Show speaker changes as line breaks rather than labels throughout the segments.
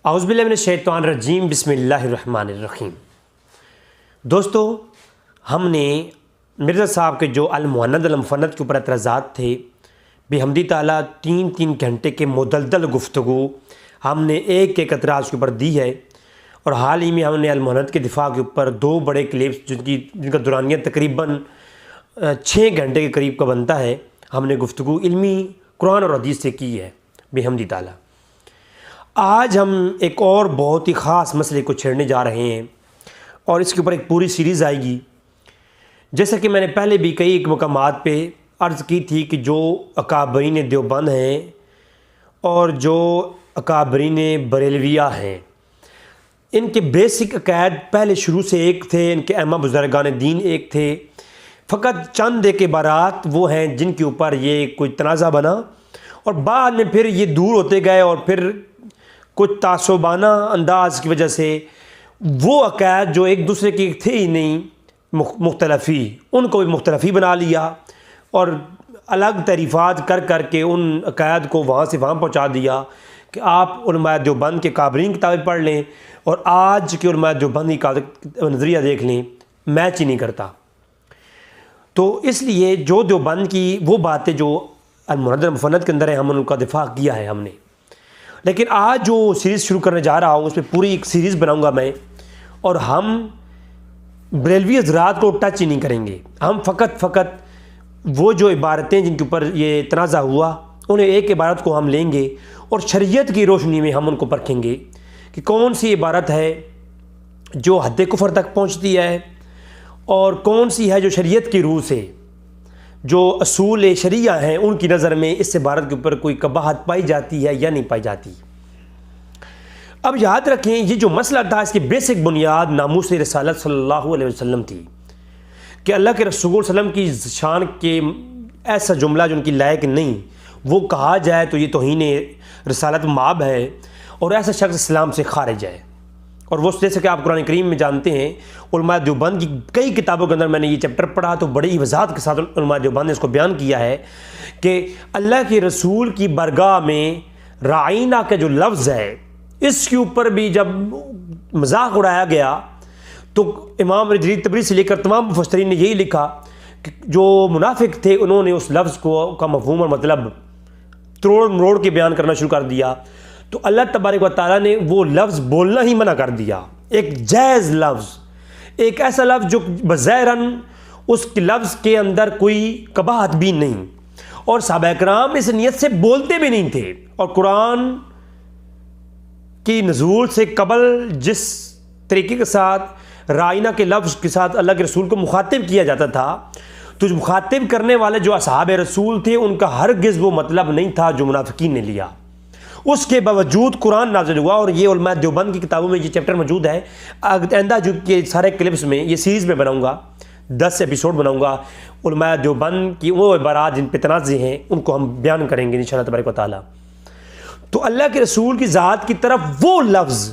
اعوذ باللہ من الشیطان الرجیم، بسم اللہ الرحمن الرحیم۔ دوستو، ہم نے مرزا صاحب کے جو المہند المفند کے اوپر اعتراضات تھے، بحمدی تعالیٰ 3 گھنٹے کے مدلدل گفتگو ہم نے ایک اعتراض کے اوپر دی ہے، اور حال ہی میں ہم نے المہند کے دفاع کے اوپر 2 بڑے کلپس جن کا دورانیہ تقریباً 6 گھنٹے کے قریب کا بنتا ہے، ہم نے گفتگو علمی قرآن اور حدیث سے کی ہے بحمدی تعالیٰ۔ آج ہم ایک اور بہت ہی خاص مسئلے کو چھیڑنے جا رہے ہیں، اور اس کے اوپر ایک پوری سیریز آئے گی۔ جیسا کہ میں نے پہلے بھی کئی ایک مقامات پہ عرض کی تھی کہ جو اکابرین دیوبند ہیں اور جو اکابرین بریلویہ ہیں، ان کے بیسک عقائد پہلے شروع سے ایک تھے، ان کے ائمہ بزرگان دین ایک تھے، فقط چند ایک عبارات وہ ہیں جن کے اوپر یہ کوئی تنازع بنا، اور بعد میں پھر یہ دور ہوتے گئے، اور پھر کچھ تعصبانہ انداز کی وجہ سے وہ عقائد جو ایک دوسرے کے تھے ہی نہیں مختلفی، ان کو بھی مختلفی بنا لیا، اور الگ تعریفات کر کے ان عقائد کو وہاں سے وہاں پہنچا دیا کہ آپ علماء دیوبند کے کابرین کتابیں پڑھ لیں اور آج کے علماء دیوبند کا نظریہ دیکھ لیں، میچ ہی نہیں کرتا۔ تو اس لیے جو دیوبند کی وہ باتیں جو المہند المفند کے اندر ہیں، ہم ان کا دفاع کیا ہے ہم نے، لیکن آج جو سیریز شروع کرنے جا رہا ہوں اس پہ پوری ایک سیریز بناؤں گا میں، اور ہم بریلوی حضرات کو ٹچ ہی نہیں کریں گے۔ ہم فقط وہ جو عبارتیں جن کے اوپر یہ تنازع ہوا، انہیں ایک عبارت کو ہم لیں گے اور شریعت کی روشنی میں ہم ان کو پرکھیں گے کہ کون سی عبارت ہے جو حد کفر تک پہنچتی ہے، اور کون سی ہے جو شریعت کی روح سے جو اصول شریعہ ہیں ان کی نظر میں اس عبارت کے اوپر کوئی قباحت پائی جاتی ہے یا نہیں پائی جاتی۔ اب یاد رکھیں، یہ جو مسئلہ تھا اس کی بیسک بنیاد ناموس رسالت صلی اللہ علیہ وسلم تھی کہ اللہ کے رسول صلی اللہ علیہ وسلم کی شان کے ایسا جملہ جو ان کی لائق نہیں، وہ کہا جائے تو یہ توہین رسالت مآب ہے، اور ایسا شخص اسلام سے خارج ہے۔ اور وہ جیسے کہ آپ قرآن کریم میں جانتے ہیں، علماء دیوبند کی کئی کتابوں کے اندر میں نے یہ چیپٹر پڑھا تو بڑی ہی وضاحت کے ساتھ علماء دیوبند نے اس کو بیان کیا ہے کہ اللہ کے رسول کی برگاہ میں رعینہ کا جو لفظ ہے، اس کے اوپر بھی جب مذاق اڑایا گیا تو امام جریر طبری سے لے کر تمام مفسرین نے یہی لکھا کہ جو منافق تھے انہوں نے اس لفظ کا مفہوم اور مطلب تروڑ مروڑ کے بیان کرنا شروع کر دیا، تو اللہ تبارک و تعالیٰ نے وہ لفظ بولنا ہی منع کر دیا۔ ایک جائز لفظ، ایک ایسا لفظ جو بظاہراً اس کے لفظ کے اندر کوئی قباحت بھی نہیں، اور صحابہ کرام اس نیت سے بولتے بھی نہیں تھے، اور قرآن کی نزول سے قبل جس طریقے کے ساتھ رائنہ کے لفظ کے ساتھ اللہ کے رسول کو مخاطب کیا جاتا تھا، تو مخاطب کرنے والے جو اصحاب رسول تھے ان کا ہرگز وہ مطلب نہیں تھا جو منافقین نے لیا۔ اس کے باوجود قرآن نازل ہوا، اور یہ علماء دیوبند کی کتابوں میں یہ چیپٹر موجود ہے۔ آئندہ جو کے سارے کلپس میں یہ سیریز میں بناؤں گا، 10 ایپیسوڈ بناؤں گا، علماء دیوبند کی وہ عبارات جن پہ تنازع ہیں ان کو ہم بیان کریں گے انشاءاللہ تبارک و تعالیٰ۔ تو اللہ کے رسول کی ذات کی طرف وہ لفظ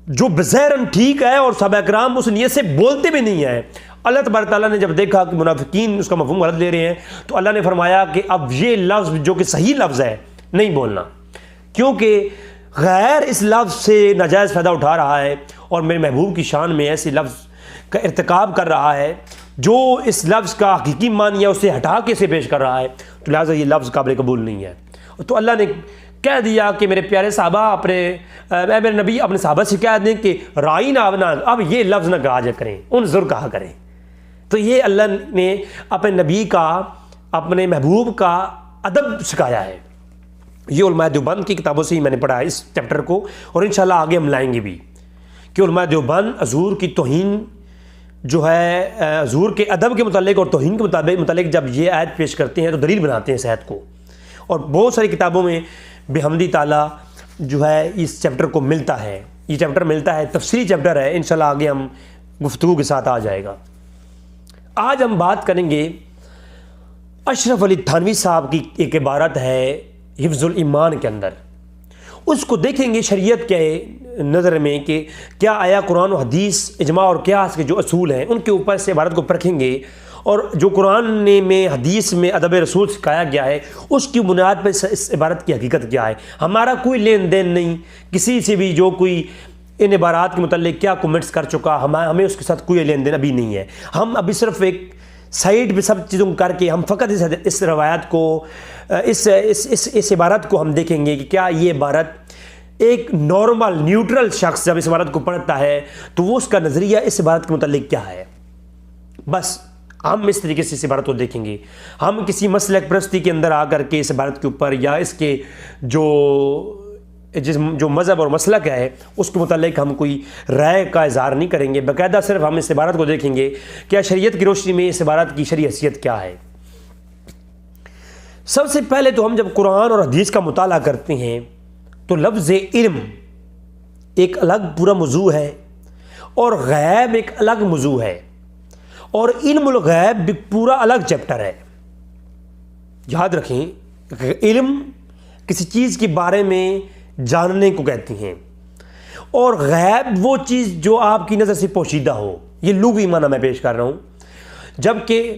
جو بظاہراً ٹھیک ہے اور صحابہ کرام اس نیت سے بولتے بھی نہیں ہیں، اللہ تبارک تعالیٰ نے جب دیکھا کہ منافقین اس کا مفہوم غلط لے رہے ہیں تو اللہ نے فرمایا کہ اب یہ لفظ جو کہ صحیح لفظ ہے نہیں بولنا، کیونکہ غیر اس لفظ سے ناجائز فائدہ اٹھا رہا ہے اور میرے محبوب کی شان میں ایسے لفظ کا ارتکاب کر رہا ہے جو اس لفظ کا حقیقی معنی ہے اسے ہٹا کے اسے پیش کر رہا ہے، تو لہٰذا یہ لفظ قابل قبول نہیں ہے۔ تو اللہ نے کہہ دیا کہ میرے پیارے صحابہ میرے نبی اپنے صحابہ سے کہہ دیں کہ رائنہ اب یہ لفظ نہ کہا جا کریں، انظر کہا کریں۔ تو یہ اللہ نے اپنے نبی کا، اپنے محبوب کا ادب سکھایا ہے۔ یہ علماء دیوبند کی کتابوں سے ہی میں نے پڑھا ہے اس چیپٹر کو، اور انشاءاللہ آگے ہم لائیں گے بھی کہ علماء دیوبند حضور کی توہین جو ہے، حضور کے ادب کے متعلق اور توہین کے متعلق جب یہ آیت پیش کرتے ہیں تو دلیل بناتے ہیں اس آیت کو، اور بہت ساری کتابوں میں بحمدی تعالیٰ جو ہے اس چیپٹر کو ملتا ہے، یہ چیپٹر ملتا ہے، تفصیلی چیپٹر ہے، انشاءاللہ آگے ہم گفتگو کے ساتھ آ جائے گا۔ آج ہم بات کریں گے اشرف علی تھانوی صاحب کی ایک عبارت ہے حفظ الایمان کے اندر، اس کو دیکھیں گے شریعت کے نظر میں کہ کیا آیا قرآن و حدیث، اجماع اور قیاس کے جو اصول ہیں ان کے اوپر سے عبارت کو پرکھیں گے، اور جو قرآن میں حدیث میں ادب رسول سکھایا گیا ہے اس کی بنیاد پر اس عبارت کی حقیقت کیا ہے. ہمارا کوئی لین دین نہیں کسی سے بھی جو کوئی ان عبارات کے متعلق کیا کومنٹس کر چکا، ہمیں اس کے ساتھ کوئی لین دین ابھی نہیں ہے. ہم ابھی صرف ایک سائڈ پہ سب چیزوں کو کر کے ہم فقط اس روایت کو اس عبارت کو ہم دیکھیں گے کہ کیا یہ عبارت ایک نارمل نیوٹرل شخص جب اس عبارت کو پڑھتا ہے تو وہ اس کا نظریہ اس عبارت کے متعلق کیا ہے. بس ہم اس طریقے سے اس عبارت کو دیکھیں گے. ہم کسی مسلک پرستی کے اندر آ کر کے اس عبارت کے اوپر یا اس کے جو مذہب اور مسلک ہے اس کے متعلق ہم کوئی رائے کا اظہار نہیں کریں گے. باقاعدہ صرف ہم اس عبارت کو دیکھیں گے کیا شریعت کی روشنی میں اس عبارت کی شرعی حیثیت کیا ہے. سب سے پہلے تو ہم جب قرآن اور حدیث کا مطالعہ کرتے ہیں تو لفظ علم ایک الگ پورا موضوع ہے اور غیب ایک الگ موضوع ہے اور علم الغیب بھی پورا الگ چیپٹر ہے. یاد رکھیں علم کسی چیز کے بارے میں جاننے کو کہتے ہیں اور غیب وہ چیز جو آپ کی نظر سے پوشیدہ ہو. یہ لغوی معنی میں پیش کر رہا ہوں. جبکہ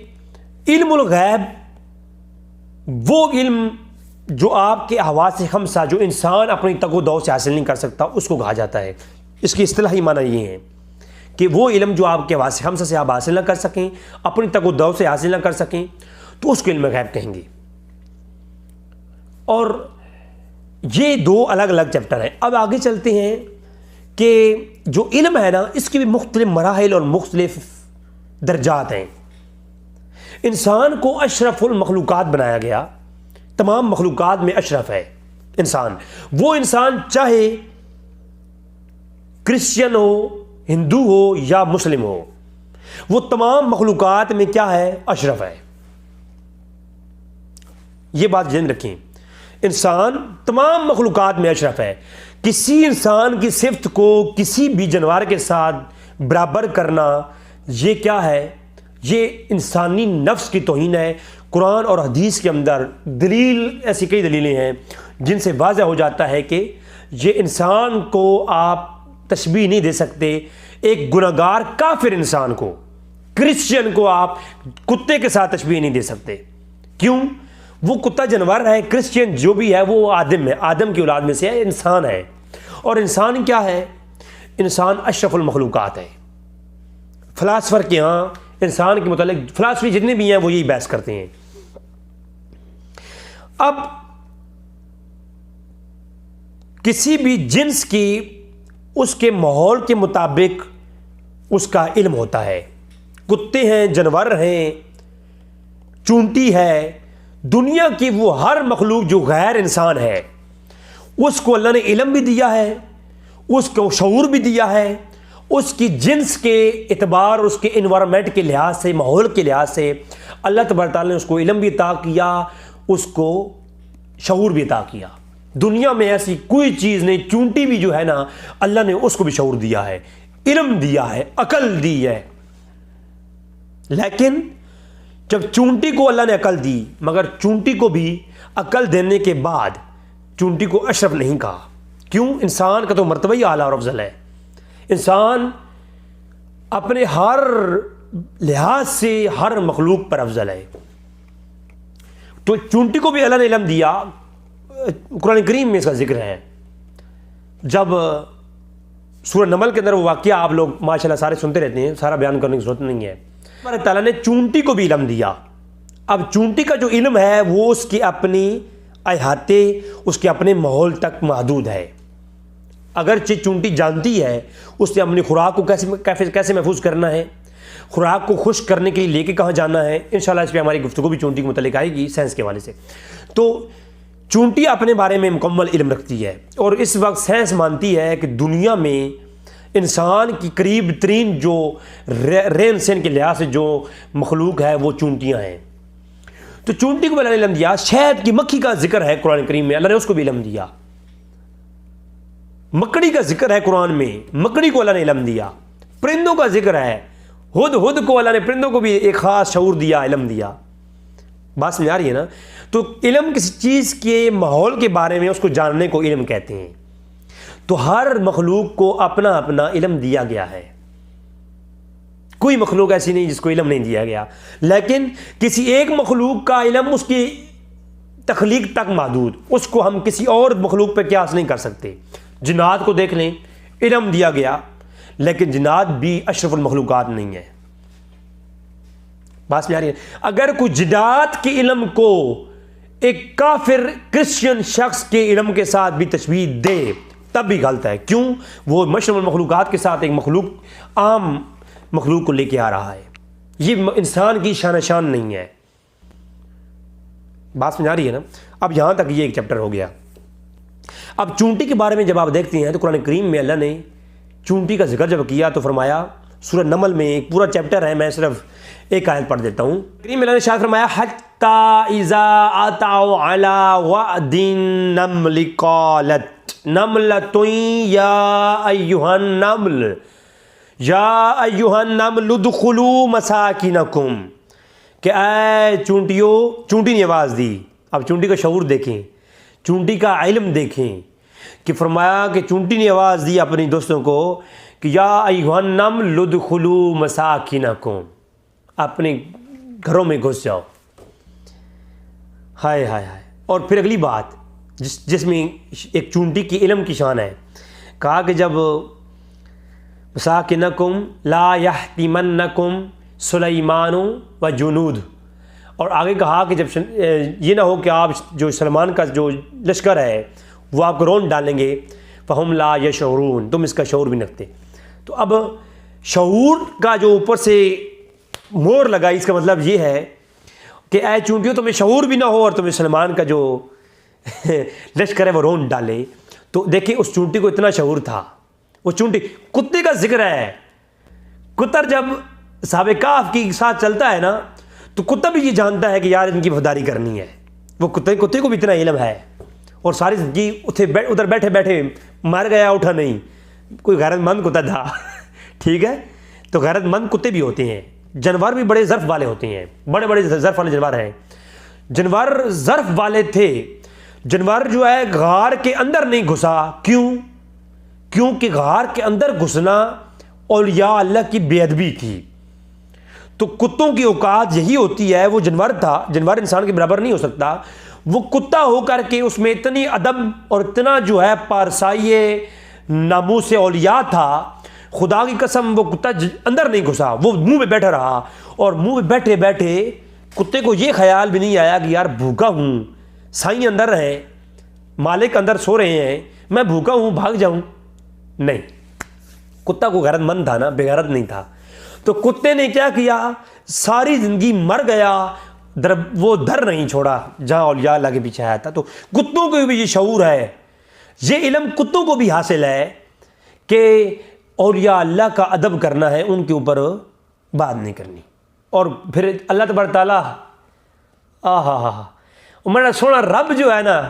علم الغیب وہ علم جو آپ کے حواس خمسہ جو انسان اپنی تگ و دو سے حاصل نہیں کر سکتا اس کو کہا جاتا ہے. اس کی اصطلاحی معنی یہ ہے کہ وہ علم جو آپ کے حواس خمسہ سے آپ حاصل نہ کر سکیں، اپنی تگ و دو سے حاصل نہ کر سکیں تو اس کو علم غیب کہیں گے. اور یہ دو الگ الگ چیپٹر ہیں. اب آگے چلتے ہیں کہ جو علم ہے نا اس کے بھی مختلف مراحل اور مختلف درجات ہیں. انسان کو اشرف المخلوقات بنایا گیا، تمام مخلوقات میں اشرف ہے انسان. وہ انسان چاہے کرسچن ہو، ہندو ہو یا مسلم ہو، وہ تمام مخلوقات میں کیا ہے؟ اشرف ہے. یہ بات ذہن رکھیں، انسان تمام مخلوقات میں اشرف ہے. کسی انسان کی صفت کو کسی بھی جانور کے ساتھ برابر کرنا یہ کیا ہے؟ یہ انسانی نفس کی توہین ہے. قرآن اور حدیث کے اندر ایسی کئی دلیلیں ہیں جن سے واضح ہو جاتا ہے کہ یہ انسان کو آپ تشبیہ نہیں دے سکتے. ایک گناہگار کافر انسان کو، کرسچن کو آپ کتے کے ساتھ تشبیہ نہیں دے سکتے. کیوں؟ وہ کتا جانور ہے، کرسچن جو بھی ہے وہ آدم ہے، آدم کی اولاد میں سے ہے، انسان ہے. اور انسان کیا ہے؟ انسان اشرف المخلوقات ہے. فلاسفر کے ہاں انسان کے متعلق فلاسفی جتنے بھی ہیں وہ یہی بحث کرتے ہیں. اب کسی بھی جنس کی اس کے ماحول کے مطابق اس کا علم ہوتا ہے. کتے ہیں، جانور ہیں، چونٹی ہے، دنیا کی وہ ہر مخلوق جو غیر انسان ہے اس کو اللہ نے علم بھی دیا ہے، اس کو شعور بھی دیا ہے. اس کی جنس کے اعتبار، اس کے انوائرمنٹ کے لحاظ سے، ماحول کے لحاظ سے اللہ تبارک تعالیٰ نے اس کو علم بھی عطا کیا، اس کو شعور بھی عطا کیا. دنیا میں ایسی کوئی چیز نہیں. چونٹی بھی جو ہے نا اللہ نے اس کو بھی شعور دیا ہے، علم دیا ہے، عقل دی ہے. لیکن جب چونٹی کو اللہ نے عقل دی، مگر چونٹی کو بھی عقل دینے کے بعد چونٹی کو اشرف نہیں کہا. کیوں؟ انسان کا تو مرتبہ ہی اعلیٰ اور افضل ہے. انسان اپنے ہر لحاظ سے ہر مخلوق پر افضل ہے. تو چونٹی کو بھی اللہ نے علم دیا. قرآن کریم میں اس کا ذکر ہے. جب سورہ نمل کے اندر وہ واقعہ آپ لوگ ماشاءاللہ سارے سنتے رہتے ہیں، سارا بیان کرنے کی ضرورت نہیں ہے. اللہ تعالیٰ نے چونٹی کو بھی علم دیا. اب چونٹی کا جو علم ہے وہ اس کی اپنی احاطے، اس کے اپنے ماحول تک محدود ہے. اگرچہ چونٹی جانتی ہے اس نے اپنی خوراک کو کیسے محفوظ کرنا ہے، خوراک کو خشک کرنے کے لیے لے کے کہاں جانا ہے. انشاءاللہ اس پہ ہماری گفتگو بھی چونٹی کے متعلق آئے گی سائنس کے حوالے سے. تو چونٹی اپنے بارے میں مکمل علم رکھتی ہے اور اس وقت سائنس مانتی ہے کہ دنیا میں انسان کی قریب ترین جو رہن سہن کے لحاظ سے جو مخلوق ہے وہ چونٹیاں ہیں. تو چونٹی کو اللہ نے علم دیا. شہد کی مکھی کا ذکر ہے قرآن کریم میں، اللہ نے اس کو بھی علم دیا. مکڑی کا ذکر ہے قرآن میں، مکڑی کو اللہ نے علم دیا. پرندوں کا ذکر ہے، ہد کو اللہ نے پرندوں کو بھی ایک خاص شعور دیا، علم دیا. بات سمجھ آ رہی ہے نا؟ تو علم کسی چیز کے ماحول کے بارے میں اس کو جاننے کو علم کہتے ہیں. تو ہر مخلوق کو اپنا اپنا علم دیا گیا ہے. کوئی مخلوق ایسی نہیں جس کو علم نہیں دیا گیا، لیکن کسی ایک مخلوق کا علم اس کی تخلیق تک محدود، اس کو ہم کسی اور مخلوق پہ قیاس نہیں کر سکتے۔ جنات کو دیکھ لیں، علم دیا گیا، لیکن جنات بھی اشرف المخلوقات نہیں ہے۔ بات میں آ رہی ہے؟ اگر کوئی جنات کے علم کو ایک کافر کرسچن شخص کے علم کے ساتھ بھی تشبیہ دے تب بھی غلط ہے۔ کیوں؟ وہ اشرف المخلوقات کے ساتھ ایک مخلوق، عام مخلوق کو لے کے آ رہا ہے، یہ انسان کی شان شان نہیں ہے۔ بات سمجھ آ رہی ہے نا؟ اب یہاں تک یہ ایک چیپٹر ہو گیا۔ اب چونٹی کے بارے میں جب آپ دیکھتے ہیں تو قرآن کریم میں اللہ نے چونٹی کا ذکر جب کیا تو فرمایا، سورہ نمل میں ایک پورا چیپٹر ہے، میں صرف ایک آیت پڑھ دیتا ہوں۔ کریم میں اللہ نے شاید فرمایا حتی اذا اتوا علی وعد النمل قالت نملۃ یا ایھا النمل یا ایھا النمل ادخلوا مساکنکم، کہ اے چونٹیوں، چونٹی نے آواز دی۔ اب چونٹی کا شعور دیکھیں، چونٹی کا علم دیکھیں کہ فرمایا کہ چونٹی نے آواز دی اپنی دوستوں کو کہ یا ایھا النمل ادخلوا مساکنکم، اپنے گھروں میں گھس جاؤ۔ ہائے ہائے ہائے۔ اور پھر اگلی بات جس میں ایک چونٹی کی علم کی شان ہے، کہا کہ جب مساکنکم لا یحطمنکم سلیمان و جنود، اور آگے کہا کہ جب یہ نہ ہو کہ آپ جو سلمان کا جو لشکر ہے وہ آپ کو رون ڈالیں گے، فہم لا یشعرون، تم اس کا شعور بھی نہیں رکھتے۔ تو اب شعور کا جو اوپر سے مور لگائی، اس کا مطلب یہ ہے کہ اے چونٹیوں تمہیں شعور بھی نہ ہو اور تمہیں سلمان کا جو لشکر ہے وہ رون ڈالے۔ تو دیکھیں اس چونٹی کو اتنا شعور تھا۔ وہ چونٹی، کتے کا ذکر ہے، کتر جب صحابہ کہف کے ساتھ چلتا ہے نا تو کتا بھی یہ جانتا ہے کہ یار ان کی وفاداری کرنی ہے۔ وہ کتے کو بھی اتنا علم ہے، اور ساری زندگی ادھر بیٹھے بیٹھے مر گیا اٹھا نہیں، کوئی غیرت مند کتا تھا ٹھیک ہے۔ تو غیرت مند کتے بھی ہوتے ہیں، جانور بھی بڑے ظرف والے ہوتے ہیں، بڑے بڑے ظرف والے جانور ہیں۔ جانور ظرف والے تھے، جانور جو ہے غار کے اندر نہیں گھسا۔ کیونکہ غار کے اندر گھسنا اولیاء اللہ کی بے ادبی تھی۔ تو کتوں کی اوقات یہی ہوتی ہے، وہ جانور تھا، جانور انسان کے برابر نہیں ہو سکتا، وہ کتا ہو کر کے اس میں اتنی ادب اور اتنا جو ہے پارسائی ناموس اولیاء تھا، خدا کی قسم وہ کتا اندر نہیں گھسا، وہ منہ پہ بیٹھا رہا، اور منہ پہ بیٹھے بیٹھے کتے کو یہ خیال بھی نہیں آیا کہ یار بھوکا ہوں، سائیں اندر ہیں، مالک اندر سو رہے ہیں، میں بھوکا ہوں بھاگ جاؤں، نہیں۔ کتا کو غیرت مند تھا نا، بے غیرت نہیں تھا۔ تو کتے نے کیا کیا؟ ساری زندگی مر گیا، وہ در نہیں چھوڑا جہاں اولیاء اللہ کے پیچھے آیا تھا۔ تو کتوں کو بھی یہ شعور ہے، یہ علم کتوں کو بھی حاصل ہے کہ اولیاء اللہ کا ادب کرنا ہے، ان کے اوپر بات نہیں کرنی۔ اور پھر اللہ تبارک تعالیٰ میرا سونا رب جو ہے نا،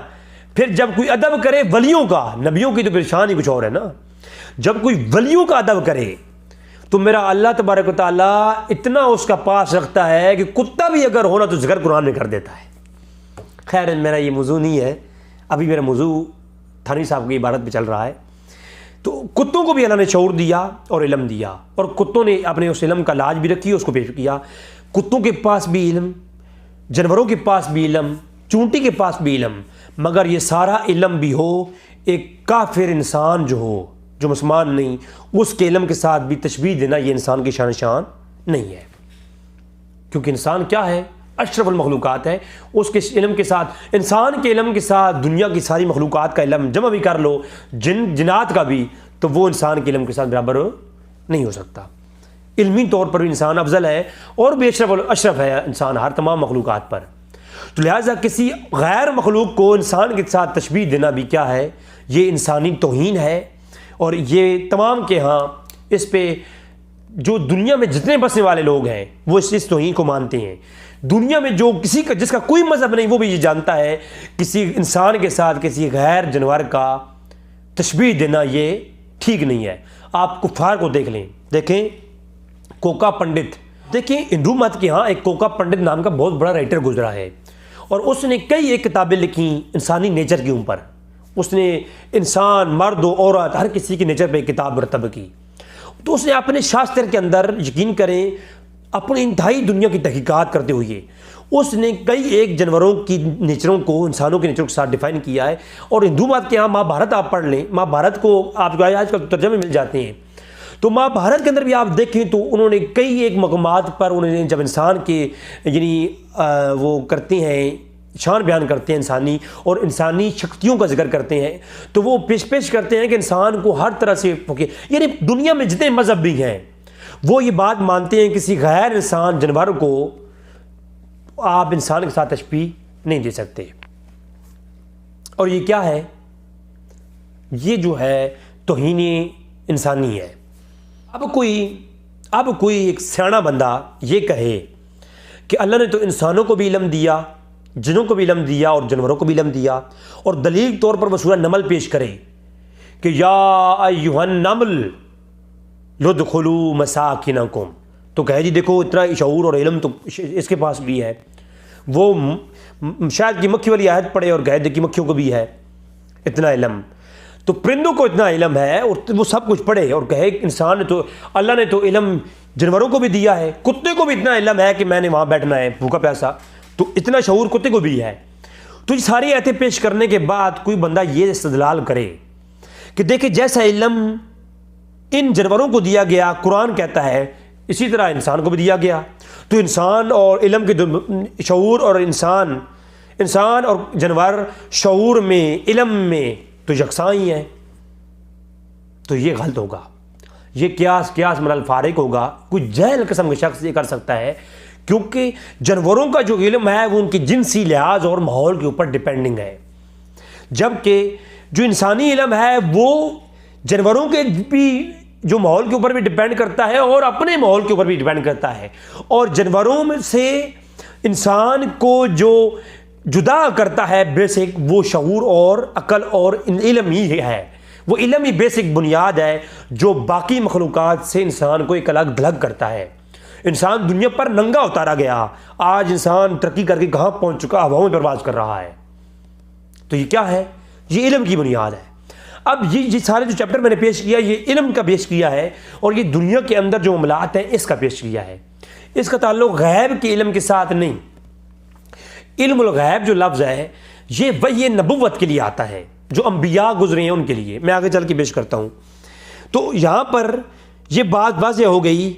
پھر جب کوئی ادب کرے ولیوں کا، نبیوں کی تو پھر شان ہی کچھ اور ہے نا، جب کوئی ولیوں کا ادب کرے تو میرا اللہ تبارک و تعالیٰ اتنا اس کا پاس رکھتا ہے کہ کتا بھی اگر ہونا تو ذکر قرآن میں کر دیتا ہے۔ خیر میرا یہ موضوع نہیں ہے، ابھی میرا موضوع تھانوی صاحب کی عبارت پہ چل رہا ہے۔ تو کتوں کو بھی اللہ نے شعور دیا اور علم دیا، اور کتوں نے اپنے اس علم کا لاج بھی رکھی، اس کو پیش کیا۔ کتوں کے پاس بھی علم، جانوروں کے پاس بھی علم، چونٹی کے پاس بھی علم، مگر یہ سارا علم بھی ہو ایک کافر انسان جو ہو، جو مسلمان نہیں، اس کے علم کے ساتھ بھی تشبیہ دینا یہ انسان کی شان نہیں ہے۔ کیونکہ انسان کیا ہے؟ اشرف المخلوقات ہے۔ اس کے علم کے ساتھ، انسان کے علم کے ساتھ دنیا کی ساری مخلوقات کا علم جمع بھی کر لو، جنات کا بھی، تو وہ انسان کے علم کے ساتھ برابر نہیں ہو سکتا۔ علمی طور پر بھی انسان افضل ہے، اور بھی اشرف ہے انسان ہر تمام مخلوقات پر۔ تو لہٰذا کسی غیر مخلوق کو انسان کے ساتھ تشبیہ دینا بھی کیا ہے؟ یہ انسانی توہین ہے، اور یہ تمام کے ہاں اس پہ جو دنیا میں جتنے بسنے والے لوگ ہیں وہ اس توہین کو مانتے ہیں۔ دنیا میں جو جس کا کوئی مذہب نہیں، وہ بھی یہ جانتا ہے کسی انسان کے ساتھ کسی غیر جانور کا تشبیہ دینا یہ ٹھیک نہیں ہے۔ آپ کفار کو دیکھ لیں، دیکھیں کوکا پنڈت، دیکھیں ہندو مت کے ہاں ایک کوکا پنڈت نام کا بہت بڑا رائٹر گزرا ہے، اور اس نے کئی ایک کتابیں لکھی انسانی نیچر کے اوپر۔ اس نے انسان، مرد و عورت، ہر کسی کی نیچر پہ کتاب مرتب کی۔ تو اس نے اپنے شاستر کے اندر یقین کریں اپنی انتہائی دنیا کی تحقیقات کرتے ہوئے اس نے کئی ایک جانوروں کی نیچروں کو انسانوں کے نیچروں کے ساتھ ڈیفائن کیا ہے. اور ہندو مت کے یہاں مہا بھارت آپ پڑھ لیں, مہا بھارت کو آپ جو آج کل ترجمے مل جاتے ہیں, تو مہا بھارت کے اندر بھی آپ دیکھیں تو انہوں نے کئی ایک مقامات پر انہوں نے جب انسان کے یعنی وہ کرتے ہیں شان بیان کرتے ہیں انسانی اور انسانی شکتیوں کا ذکر کرتے ہیں, تو وہ پیش کرتے ہیں کہ انسان کو ہر طرح سے یعنی دنیا میں جتنے مذہب بھی ہیں وہ یہ بات مانتے ہیں کسی غیر انسان جانور کو آپ انسان کے ساتھ تشبیہ نہیں دے سکتے. اور یہ کیا ہے؟ یہ جو ہے توہین انسانی ہے. اب کوئی ایک سیاڑا بندہ یہ کہے کہ اللہ نے تو انسانوں کو بھی علم دیا, جنوں کو بھی علم دیا اور جانوروں کو بھی علم دیا, اور دلیل طور پر وہ سورہ نمل پیش کرے کہ یا ایھا النمل ادخلوا مساکنکم, تو کہے جی دیکھو اتنا شعور اور علم تو اس کے پاس بھی ہے. وہ شاید کی مکھی والی آیت پڑھے اور کہے دیکھی مکھیوں کو بھی ہے اتنا علم, تو پرندوں کو اتنا علم ہے اور وہ سب کچھ پڑھے اور کہے انسان نے تو اللہ نے تو علم جانوروں کو بھی دیا ہے, کتے کو بھی اتنا علم ہے کہ میں نے وہاں بیٹھنا ہے بھوکا پیاسا, تو اتنا شعور کتے کو بھی ہے. تو یہ ساری آیتیں پیش کرنے کے بعد کوئی بندہ یہ استدلال کرے کہ دیکھیں جیسا علم ان جانوروں کو دیا گیا قرآن کہتا ہے اسی طرح انسان کو بھی دیا گیا, تو انسان اور علم کے شعور اور انسان اور جانور شعور میں علم میں تو یکساں ہی ہیں. تو یہ غلط ہوگا, یہ قیاس ملل فارق ہوگا. کوئی جاہل قسم کے شخص یہ کر سکتا ہے کیونکہ جانوروں کا جو علم ہے وہ ان کی جنسی لحاظ اور ماحول کے اوپر ڈیپینڈنگ ہے, جبکہ جو انسانی علم ہے وہ جانوروں کے بھی جو ماحول کے اوپر بھی ڈیپینڈ کرتا ہے اور اپنے ماحول کے اوپر بھی ڈیپینڈ کرتا ہے. اور جانوروں میں سے انسان کو جو جدا کرتا ہے بیسک وہ شعور اور عقل اور علم ہی ہے, وہ علم ہی بیسک بنیاد ہے جو باقی مخلوقات سے انسان کو ایک الگ دھلک کرتا ہے. انسان دنیا پر ننگا اتارا گیا, آج انسان ترقی کر کے کہاں پہنچ چکا, ہواؤں میں پرواز کر رہا ہے. تو یہ کیا ہے؟ یہ علم کی بنیاد ہے. اب یہ سارے جو چیپٹر میں نے پیش کیا یہ علم کا پیش کیا ہے اور یہ دنیا کے اندر جو معاملات ہیں اس کا پیش کیا ہے. اس کا تعلق غیب کے علم کے ساتھ نہیں. علم الغیب جو لفظ ہے یہ وحی نبوت کے لیے آتا ہے, جو انبیاء گزرے ہیں ان کے لیے. میں آگے چل کے پیش کرتا ہوں. تو یہاں پر یہ بات واضح ہو گئی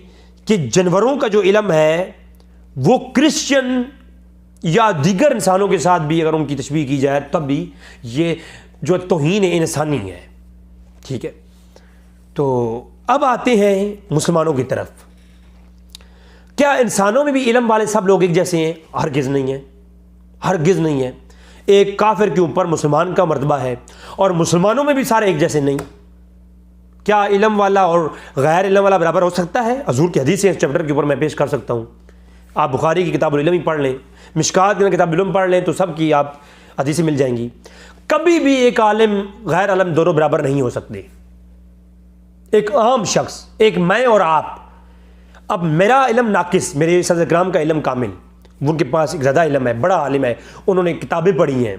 کہ جانوروں کا جو علم ہے وہ کرسچن یا دیگر انسانوں کے ساتھ بھی اگر ان کی تشبیہ کی جائے تب بھی یہ جو توہین انسانی ہے. ٹھیک ہے, تو اب آتے ہیں مسلمانوں کی طرف. کیا انسانوں میں بھی علم والے سب لوگ ایک جیسے ہیں؟ ہرگز نہیں ہے, ہرگز نہیں ہے. ایک کافر کے اوپر مسلمان کا مرتبہ ہے اور مسلمانوں میں بھی سارے ایک جیسے نہیں. کیا علم والا اور غیر علم والا برابر ہو سکتا ہے؟ حضور کی حدیث اس چیپٹر کے اوپر میں پیش کر سکتا ہوں. آپ بخاری کی کتاب العلم ہی پڑھ لیں, مشکات کی کتاب العلم پڑھ لیں تو سب کی آپ حدیثیں مل جائیں گی. کبھی بھی ایک عالم غیر عالم دونوں برابر نہیں ہو سکتے. ایک عام شخص, ایک میں اور آپ, اب میرا علم ناقص, میرے صدر اکرام کا علم کامل, ان کے پاس ایک زیادہ علم ہے, بڑا عالم ہے, انہوں نے کتابیں پڑھی ہیں,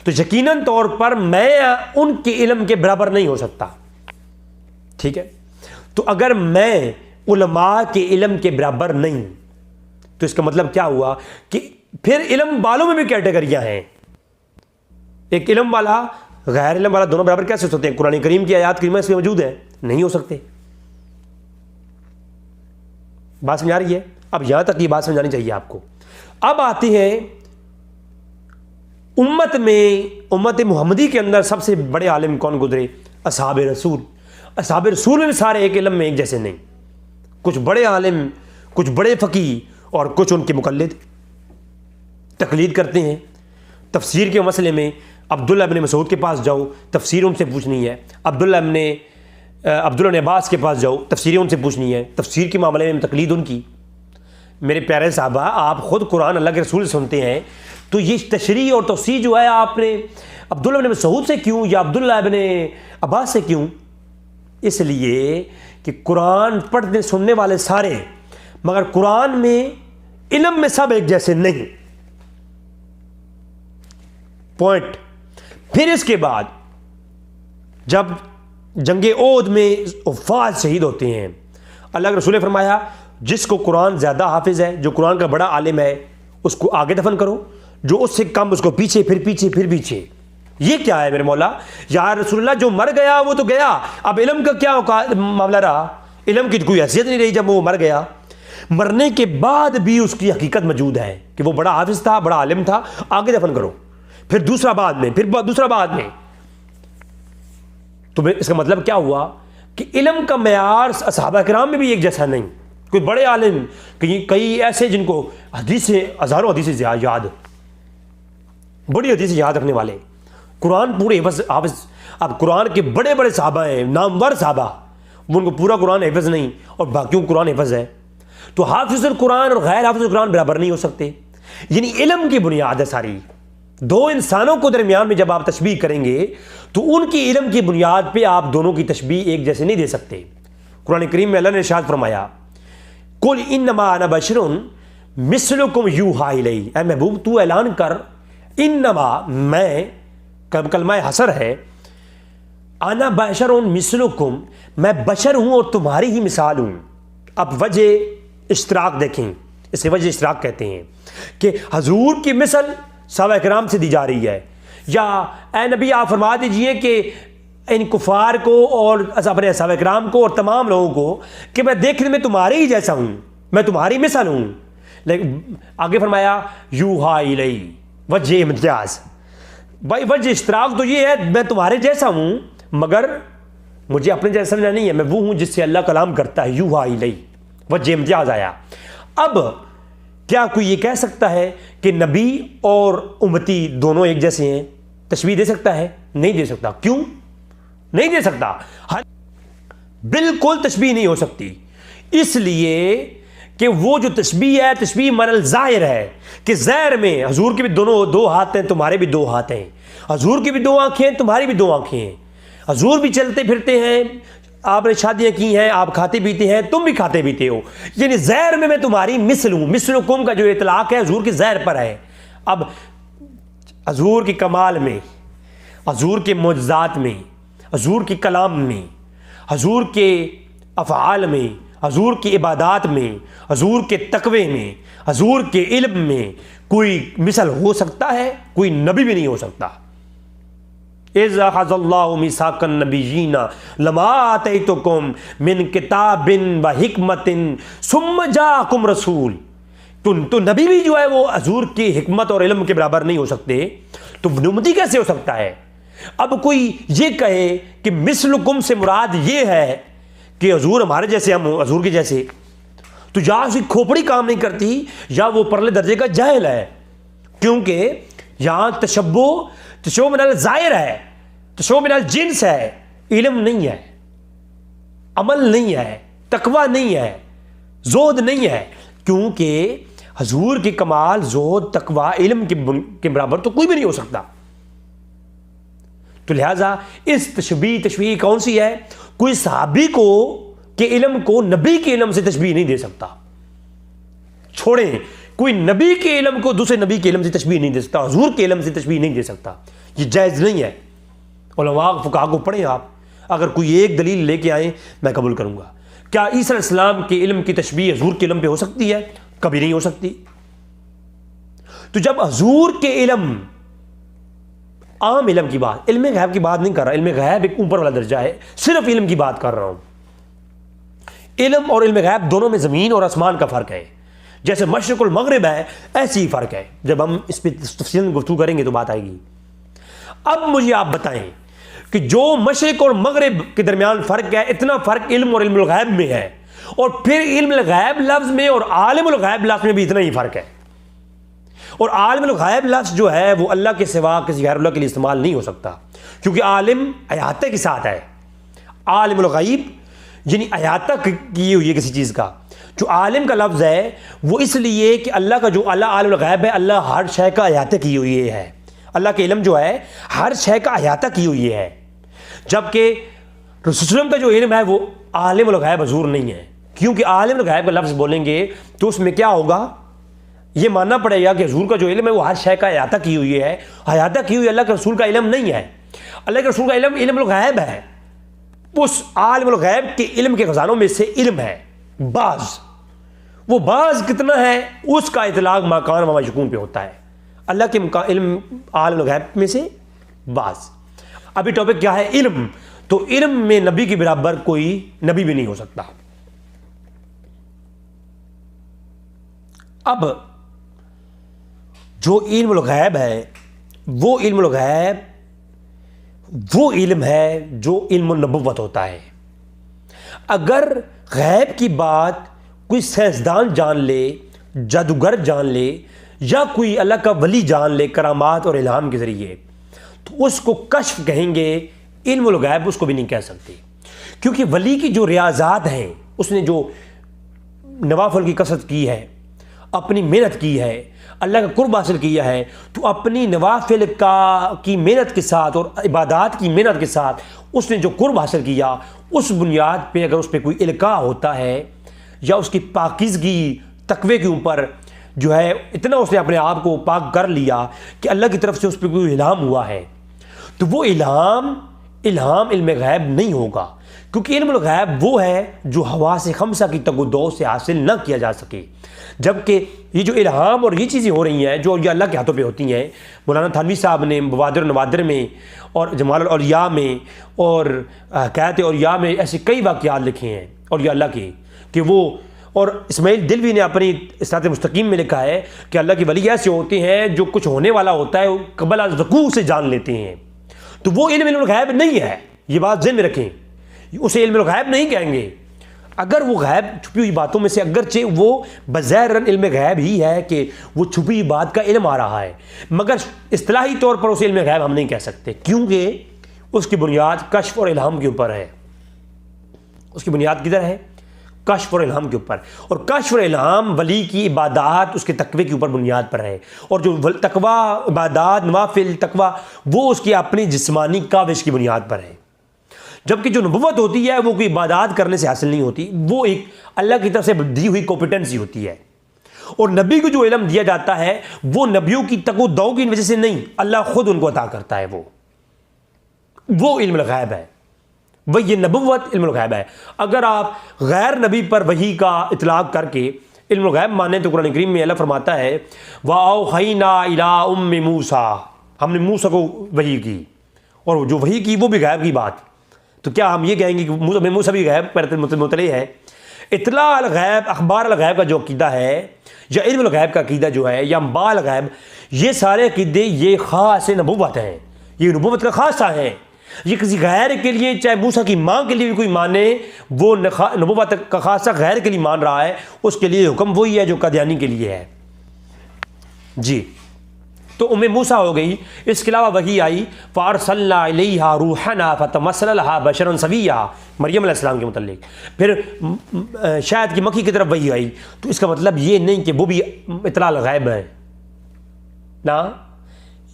تو یقیناً طور پر میں ان کے علم کے برابر نہیں ہو سکتا. ٹھیک ہے, تو اگر میں علماء کے علم کے برابر نہیں تو اس کا مطلب کیا ہوا کہ پھر علم والوں میں بھی کیٹیگریاں ہیں. ایک علم والا غیر علم والا دونوں برابر کیسے ہو سکتے ہیں؟ قرآن کریم کی آیات کریمہ اس میں موجود ہیں, نہیں ہو سکتے. بات سمجھا رہی ہے؟ اب یہاں تک یہ بات سمجھانی چاہیے آپ کو. اب آتے ہیں امت محمدی کے اندر سب سے بڑے عالم کون گزرے؟ اصحاب رسول. اصحاب رسول میں سارے ایک علم میں ایک جیسے نہیں. کچھ بڑے عالم, کچھ بڑے فقیہ اور کچھ ان کے مقلد تقلید کرتے ہیں. تفسیر کے مسئلے میں عبداللہ ابن مسعود کے پاس جاؤ, تفسیر ان سے پوچھنی ہے. عبداللہ ابن عباس کے پاس جاؤ, تفسیریں ان سے پوچھنی ہے. تفسیر کے معاملے میں تقلید ان کی. میرے پیارے صحابہ, آپ خود قرآن اللہ کے رسول سنتے ہیں تو یہ تشریح اور توسیع جو ہے آپ نے عبداللہ ابن مسعود سے کیوں یا عبداللہ ابن عباس سے کیوں؟ اس لیے کہ قرآن پڑھنے سننے والے سارے, مگر قرآن میں علم میں سب ایک جیسے نہیں. پوائنٹ. پھر اس کے بعد جب جنگ احد میں حفاظ شہید ہوتے ہیں. اللہ کے رسول نے فرمایا جس کو قرآن زیادہ حافظ ہے, جو قرآن کا بڑا عالم ہے, اس کو آگے دفن کرو, جو اس سے کم اس کو پیچھے, پھر پیچھے, پھر پیچھے. یہ کیا ہے میرے مولا؟ یا رسول اللہ جو مر گیا وہ تو گیا, اب علم کا کیا معاملہ رہا؟ علم کی کوئی حیثیت نہیں رہی جب وہ مر گیا. مرنے کے بعد بھی اس کی حقیقت موجود ہے کہ وہ بڑا حافظ تھا, بڑا عالم تھا, آگے دفن کرو, پھر دوسرا بعد میں, پھر دوسرا بعد میں. تو اس کا مطلب کیا ہوا کہ علم کا معیار صحابہ کرام میں بھی ایک جیسا نہیں. کوئی بڑے عالم, کئی ایسے جن کو حدیثیں, ہزاروں حدیثیں یاد, بڑی حدیثیں یاد رکھنے والے, قرآن پورے حافظ. اب قرآن کے بڑے بڑے صحابہ ہیں, نامور صحابہ, ان کو پورا قرآن حفظ نہیں اور باقیوں کو قرآن حفظ ہے. تو حافظ القرآن اور غیر حافظ القرآن برابر نہیں ہو سکتے. یعنی علم کی بنیاد ہے ساری. دو انسانوں کو درمیان میں جب آپ تشبیہ کریں گے تو ان کی علم کی بنیاد پہ آپ دونوں کی تشبیہ ایک جیسے نہیں دے سکتے. قرآن کریم میں اللہ نے ارشاد فرمایا قل انما انا بشر مثلکم یوحی الی. اے محبوب تو اعلان کر, انما میں, کلمہ حصر ہے, انا بشر مثلکم, میں بشر ہوں اور تمہاری ہی مثال ہوں. اب وجہ اشتراک دیکھیں, اسے وجہ اشتراک کہتے ہیں کہ حضور کی مثل صحابہ کرام سے دی جا رہی ہے, یا اے نبی آپ فرما دیجئے کہ ان کفار کو اور اپنے صحابہ کرام کو اور تمام لوگوں کو کہ میں دیکھنے میں تمہارے ہی جیسا ہوں, میں تمہاری مثل ہوں. لیکن آگے فرمایا یوحی الی, وجہ امتیاز. بھائی وجہ اشتراک تو یہ ہے میں تمہارے جیسا ہوں مگر مجھے اپنے جیسا نہیں ہے, میں وہ ہوں جس سے اللہ کلام کرتا ہے. یوحی الی, وجہ امتیاز آیا. اب کیا کوئی یہ کہہ سکتا ہے کہ نبی اور امتی دونوں ایک جیسے ہیں؟ تشبیہ دے سکتا ہے؟ نہیں دے سکتا. کیوں نہیں دے سکتا؟ بالکل تشبیہ نہیں ہو سکتی. اس لیے کہ وہ جو تشبیہ ہے, تشبیہ من الظاہر ہے کہ ظاہر میں حضور کے بھی دو ہاتھ ہیں, تمہارے بھی دو ہاتھ ہیں, حضور کی بھی دو آنکھیں ہیں, تمہاری بھی دو آنکھیں ہیں, حضور بھی چلتے پھرتے ہیں, آپ نے شادیاں کی ہیں, آپ کھاتے پیتے ہیں, تم بھی کھاتے پیتے ہو. یعنی ظاہر میں تمہاری مثل ہوں. مثلکم کا جو اطلاق ہے حضور کے ظاہر پر ہے. اب حضور کے کمال میں, حضور کے معجزات میں, حضور کے کلام میں, حضور کے افعال میں, حضور کی عبادات میں, حضور کے تقوی میں, حضور کے علم میں کوئی مثل ہو سکتا ہے؟ کوئی نبی بھی نہیں ہو سکتا. اِذْ أَخَذَ اللَّهُ مِيثَاقَ النَّبِيِّينَ لَمَا آتَيْتُكُم مِّن کتاب وحکمۃ ثُمَّ جَاءَكُمْ رَسُولٌ. تو نبی بھی جو ہے وہ حضور کی حکمت اور علم کے برابر نہیں ہو سکتے, تو نبی کیسے ہو سکتا ہے؟ اب کوئی یہ کہے کہ مثلکم سے مراد یہ ہے کہ حضور ہمارے جیسے, ہم حضور کے جیسے, تو یا اس کی کھوپڑی کام نہیں کرتی یا وہ پرلے درجے کا جاہل ہے. کیونکہ یہاں تشبہ من الظاہر ہے, تشبہ من الجنس ہے, علم نہیں ہے, عمل نہیں ہے, تقوی نہیں ہے, زہد نہیں ہے. کیونکہ حضور کے کمال زہد تقوی علم کے برابر تو کوئی بھی نہیں ہو سکتا. تو لہٰذا اس تشبیہ کون سی ہے؟ کوئی صحابی کو کے علم کو نبی کے علم سے تشبیہ نہیں دے سکتا. چھوڑیں, کوئی نبی کے علم کو دوسرے نبی کے علم سے تشبیہ نہیں دے سکتا, حضور کے علم سے تشبیہ نہیں دے سکتا. یہ جائز نہیں ہے. علماء فقہا کو پڑھیں آپ, اگر کوئی ایک دلیل لے کے آئیں میں قبول کروں گا. کیا عیسیٰ علیہ السلام کے علم کی تشبیہ حضور کے علم پہ ہو سکتی ہے؟ کبھی نہیں ہو سکتی. تو جب حضور کے علم, عام علم کی بات, علم غیب کی بات نہیں کر رہا, علم غیب ایک اوپر والا درجہ ہے, صرف علم کی بات کر رہا ہوں. علم اور علم غیب دونوں میں زمین اور آسمان کا فرق ہے. جیسے مشرق المغرب ہے ایسی ہی فرق ہے. جب ہم اس پہ تفصیل گفتگو کریں گے تو بات آئے گی. اب مجھے آپ بتائیں کہ جو مشرق اور مغرب کے درمیان فرق ہے, اتنا فرق علم اور علم الغیب میں ہے, اور پھر علم الغیب لفظ میں اور عالم الغیب لفظ میں بھی اتنا ہی فرق ہے. اور عالم الغیب لفظ جو ہے وہ اللہ کے سوا کسی غیر اللہ کے لیے استعمال نہیں ہو سکتا, کیونکہ عالم احاطے کے ساتھ ہے. عالم الغیب یعنی احاطہ کی ہوئی ہے کسی چیز کا. جو عالم کا لفظ ہے وہ اس لیے کہ اللہ کا جو عالم الغیب ہے, اللہ ہر شے کا احاطہ کی ہوئی ہے. اللہ کے علم جو ہے ہر شے کا احاطہ کی ہوئی ہے. جبکہ رسول اللہ کا جو علم ہے وہ عالم الغیب حضور نہیں ہے. کیونکہ عالم الغیب کا لفظ بولیں گے تو اس میں کیا ہوگا, یہ ماننا پڑے گا کہ حضور کا جو علم ہے وہ ہر شے کا احاطہ کی ہوئی ہے. احاطہ کی ہوئی اللہ کے رسول کا علم نہیں ہے. اللہ کے رسول کا علم علم الغیب ہے. اس عالم الغیب کے علم کے خزانوں میں سے علم ہے بعض، وہ بعض کتنا ہے اس کا اطلاق مکان و مشکون پہ ہوتا ہے، اللہ کے علم عالم الغیب میں سے بعض۔ ابھی ٹاپک کیا ہے؟ علم۔ تو علم میں نبی کے برابر کوئی نبی بھی نہیں ہو سکتا۔ اب جو علم الغیب ہے وہ علم الغیب وہ علم ہے جو علم النبوت ہوتا ہے۔ اگر غیب کی بات کوئی سائنسدان جان لے، جادوگر جان لے، یا کوئی اللہ کا ولی جان لے کرامات اور الہام کے ذریعے، تو اس کو کشف کہیں گے، علم الغیب اس کو بھی نہیں کہہ سکتے، کیونکہ ولی کی جو ریاضات ہیں، اس نے جو نوافل کی کثرت کی ہے، اپنی محنت کی ہے، اللہ کا قرب حاصل کیا ہے، تو اپنی نوافل کی محنت کے ساتھ اور عبادات کی محنت کے ساتھ اس نے جو قرب حاصل کیا، اس بنیاد پہ اگر اس پہ کوئی القاء ہوتا ہے یا اس کی پاکیزگی تقوی کے اوپر جو ہے اتنا اس نے اپنے آپ کو پاک کر لیا کہ اللہ کی طرف سے اس پہ کوئی الہام ہوا ہے، تو وہ الہام علم غیب نہیں ہوگا، کیونکہ علم الغیب وہ ہے جو حواس خمسہ کی تگ و دو سے حاصل نہ کیا جا سکے۔ جبکہ یہ جو الہام اور یہ چیزیں ہو رہی ہیں جو یہ اللہ کے ہاتھوں پہ ہوتی ہیں، مولانا تھانوی صاحب نے بوادر و نوادر میں اور جمال الاولیاء میں اور حکایت اولیاء میں ایسے کئی واقعات لکھے ہیں اولیاء اللہ کے، کہ وہ، اور اسماعیل دلوی نے اپنی صراط مستقیم میں لکھا ہے کہ اللہ کے ولی ایسے ہوتے ہیں جو کچھ ہونے والا ہوتا ہے قبل از وقوع سے جان لیتے ہیں، تو وہ علم الغیب نہیں ہے، یہ بات ذہن میں رکھیں، اسے علم الغیب نہیں کہیں گے۔ اگر وہ غیب چھپی ہوئی باتوں میں سے اگرچہ وہ بظاہر علم غیب ہی ہے کہ وہ چھپی ہوئی بات کا علم آ رہا ہے، مگر اصطلاحی طور پر اسے علم غیب ہم نہیں کہہ سکتے، کیونکہ اس کی بنیاد کشف اور الہام کے اوپر ہے۔ اس کی بنیاد کدھر ہے؟ کشف اور الہام کے اوپر، اور کشف اور الہام ولی کی عبادات اس کے تقوی کے اوپر بنیاد پر ہے، اور جو تقوی عبادات نوافل تقوی وہ اس کی اپنی جسمانی کاوش کی بنیاد پر ہے، جبکہ جو نبوت ہوتی ہے وہ کوئی عبادات کرنے سے حاصل نہیں ہوتی، وہ ایک اللہ کی طرف سے دی ہوئی کمپیٹنسی ہوتی ہے، اور نبی کو جو علم دیا جاتا ہے وہ نبیوں کی تگ و دو کی وجہ سے نہیں، اللہ خود ان کو عطا کرتا ہے، وہ علم الغیب ہے، وہ یہ نبوت علم الغیب ہے۔ اگر آپ غیر نبی پر وحی کا اطلاق کر کے علم الغیب مانیں تو قرآن کریم میں اللہ فرماتا ہے وَأَوْحَيْنَا إِلَىٰ أُمِّ مُوسَىٰ، ہم نے موسیٰ کو وحی کی، اور جو وحی کی وہ بھی غیب کی بات، تو کیا ہم یہ کہیں گے کہ موسیٰ بھی غیب پر مطلع ہے؟ اطلاع الغیب، اخبار الغیب کا جو عقیدہ ہے، یا علم الغیب کا عقیدہ جو ہے، یا انباء الغیب، یہ سارے عقیدے یہ خاص نبوت ہیں، یہ نبوت کا خاصہ ہیں۔ یہ کسی غیر کے لیے، چاہے موسیٰ کی ماں کے لیے بھی کوئی مانے، وہ نبوت کا خاصہ غیر کے لیے مان رہا ہے، اس کے لیے حکم وہی ہے جو قادیانی کے لیے ہے۔ جی، تو موسیٰ ہو گئی، اس کے علاوہ وحی آئی فَأَرْسَلْنَا إِلَيْهَا رُوحَنَا فَتَمَثَّلَ لَهَا بَشَرًا سَوِيًّا، مریم علیہ السلام کے متعلق۔ پھر شاید کی مکی کی طرف وحی آئی، تو اس کا مطلب یہ نہیں کہ وہ بھی اطلاع الغیب ہے، نا،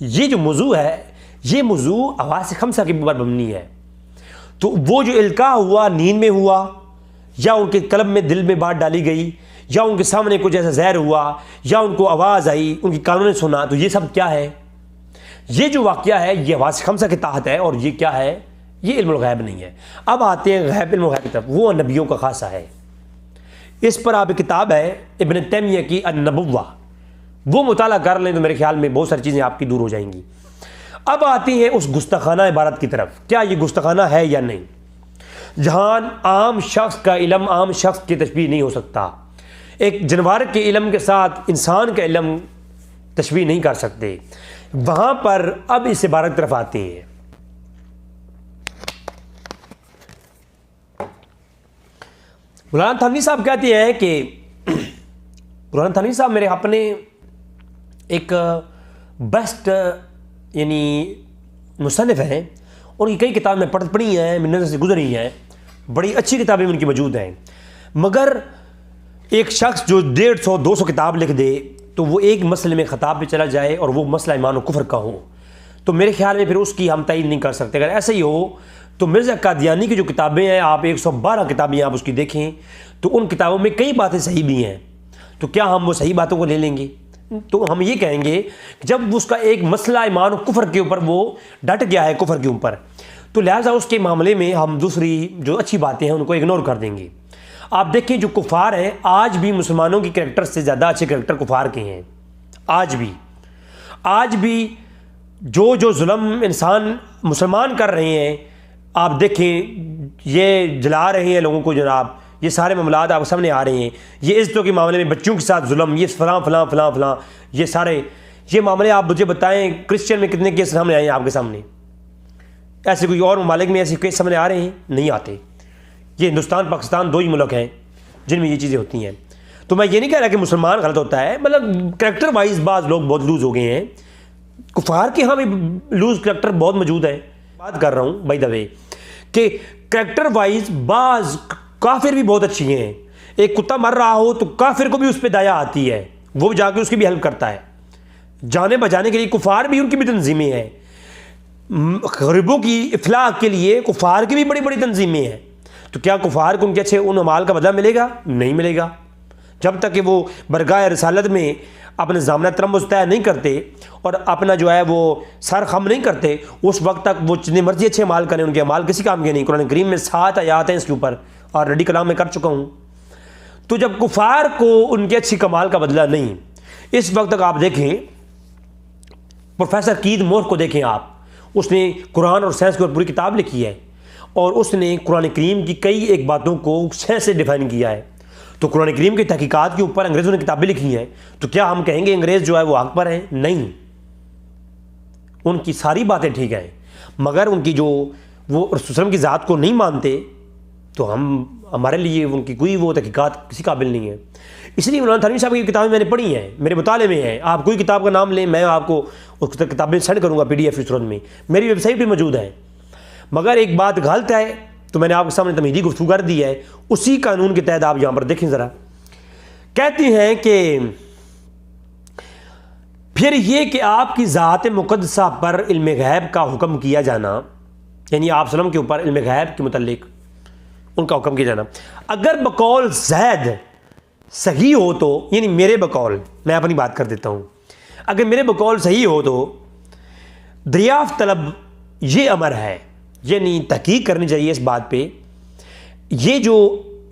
یہ جو موضوع ہے یہ موضوع حواس خمسہ کے اوپر مبنی ہے، تو وہ جو القاء ہوا نیند میں ہوا، یا ان کے قلب میں دل میں بات ڈالی گئی، یا ان کے سامنے کچھ ایسا زہر ہوا، یا ان کو آواز آئی، ان کی کانوں نے سنا، تو یہ سب کیا ہے؟ یہ جو واقعہ ہے یہ حواس خمسہ کے تحت ہے، اور یہ کیا ہے؟ یہ علم الغیب نہیں ہے۔ اب آتے ہیں غیب، علم الغیب کی طرف، وہ نبیوں کا خاصہ ہے۔ اس پر آپ کتاب ہے ابن تیمیہ کی النبوہ، وہ مطالعہ کر لیں تو میرے خیال میں بہت ساری چیزیں آپ کی دور ہو جائیں گی۔ اب آتی ہیں اس گستاخانہ عبارت کی طرف، کیا یہ گستاخانہ ہے یا نہیں؟ جہاں عام شخص کا علم عام شخص کی تشبیہ نہیں ہو سکتا، ایک جانور کے علم کے ساتھ انسان کا علم تشبیہ نہیں کر سکتے، وہاں پر اب اس عبارت کی طرف آتے ہیں۔ مولانا تھانوی صاحب کہتے ہیں کہ مولانا تھانوی صاحب میرے اپنے ایک بیسٹ یعنی مصنف ہیں، ان کی کئی کتابیں میں پڑھی ہیں، میری نظر سے گزری ہیں، بڑی اچھی کتابیں ان کی موجود ہیں، مگر ایک شخص جو 150-200 کتاب لکھ دے تو وہ ایک مسئلے میں خطاب پہ چلا جائے اور وہ مسئلہ ایمان و کفر کا ہو، تو میرے خیال میں پھر اس کی ہم تائید نہیں کر سکتے۔ اگر ایسا ہی ہو تو مرزا قادیانی کی جو کتابیں ہیں، آپ 112 کتابیں آپ اس کی دیکھیں تو ان کتابوں میں کئی باتیں صحیح بھی ہیں، تو کیا ہم وہ صحیح باتوں کو لے لیں گے؟ تو ہم یہ کہیں گے کہ جب اس کا ایک مسئلہ ایمان و کفر کے اوپر وہ ڈٹ گیا ہے، کفر کے اوپر، تو لہٰذا اس کے معاملے میں ہم دوسری جو اچھی باتیں ہیں ان کو اگنور کر دیں گے۔ آپ دیکھیں جو کفار ہیں آج بھی مسلمانوں کی کریکٹر سے زیادہ اچھے کریکٹر کفار کے ہیں۔ آج بھی جو ظلم انسان مسلمان کر رہے ہیں، آپ دیکھیں یہ جلا رہے ہیں لوگوں کو جناب، یہ سارے معاملات آپ سامنے آ رہے ہیں، یہ عزتوں کے معاملے میں بچوں کے ساتھ ظلم، یہ فلاں یہ سارے یہ معاملے آپ مجھے بتائیں کرسچن میں کتنے کیس سامنے آئے ہیں آپ کے سامنے؟ ایسے کوئی اور ممالک میں ایسے کیس سامنے آ رہے ہیں؟ نہیں آتے۔ یہ ہندوستان پاکستان 2 ہی ملک ہیں جن میں یہ چیزیں ہوتی ہیں۔ تو میں یہ نہیں کہہ رہا کہ مسلمان غلط ہوتا ہے، مطلب کریکٹر وائز بعض لوگ بہت لوز ہو گئے ہیں، کفار کے ہاں بھی لوز کریکٹر بہت موجود ہے۔ بات کر رہا ہوں بائی دا وے کہ کریکٹر وائز بعض کافر بھی بہت اچھی ہیں۔ ایک کتا مر رہا ہو تو کافر کو بھی اس پہ دیا آتی ہے، وہ جا کے اس کی بھی ہیلپ کرتا ہے جانے بجانے کے لیے۔ کفار بھی ان کی بھی تنظیمیں ہیں، غریبوں کی اصلاح کے لیے کفار کی بھی بڑی بڑی تنظیمیں ہیں۔ تو کیا کفار کو ان کے اچھے ان اعمال کا بدلہ ملے گا؟ نہیں ملے گا، جب تک کہ وہ برگاہ رسالت میں اپنے ضامنہ ترمز طے نہیں کرتے اور اپنا جو ہے وہ سر خم نہیں کرتے، اس وقت تک وہ جتنے مرضی اچھے اعمال کریں ان کے اعمال کسی کام کے نہیں۔ قرآن کریم میں 7 آیات ہیں اس کے اوپر، اور ریڈی کلام میں کر چکا ہوں۔ تو جب کفار کو ان کے اچھی کمال کا بدلہ نہیں، اس وقت تک آپ دیکھیں پروفیسر کید مور کو دیکھیں آپ، اس نے قرآن اور سائنس کی پوری کتاب لکھی ہے، اور اس نے قرآن کریم کی کئی ایک باتوں کو سائنس سے ڈیفائن کیا ہے۔ تو قرآن کریم کی تحقیقات کے اوپر انگریزوں نے کتابیں لکھی ہیں، تو کیا ہم کہیں گے انگریز جو ہے وہ حق پر ہیں؟ نہیں، ان کی ساری باتیں ٹھیک ہیں، مگر ان کی جو وہ رسول صلی اللہ علیہ وسلم کی ذات کو نہیں مانتے، تو ہمارے لیے ان کی کوئی وہ تحقیقات کسی قابل نہیں ہے۔ اس لیے مولانا تھانوی صاحب کی کتابیں میں نے پڑھی ہیں، میرے مطالعے میں ہیں۔ آپ کوئی کتاب کا نام لیں، میں آپ کو اس کتابیں سینڈ کروں گا PDF کی صورت میں، میری ویب سائٹ پہ موجود ہے۔ مگر ایک بات غلط ہے تو میں نے آپ کے سامنے تمہیدی گفتگو کر دی ہے، اسی قانون کے تحت آپ یہاں پر دیکھیں ذرا۔ کہتے ہیں کہ پھر یہ کہ آپ کی ذات مقدسہ پر علم غیب کا حکم کیا جانا، یعنی آپ صلی اللہ علیہ وسلم کے اوپر علم غیب کے متعلق ان کا حکم کیا جانا، اگر بقول زید صحیح ہو تو، یعنی میرے بقول، میں اپنی بات کر دیتا ہوں، اگر میرے بقول صحیح ہو تو دریافت طلب یہ امر ہے، یعنی تحقیق کرنی چاہیے اس بات پہ۔ یہ جو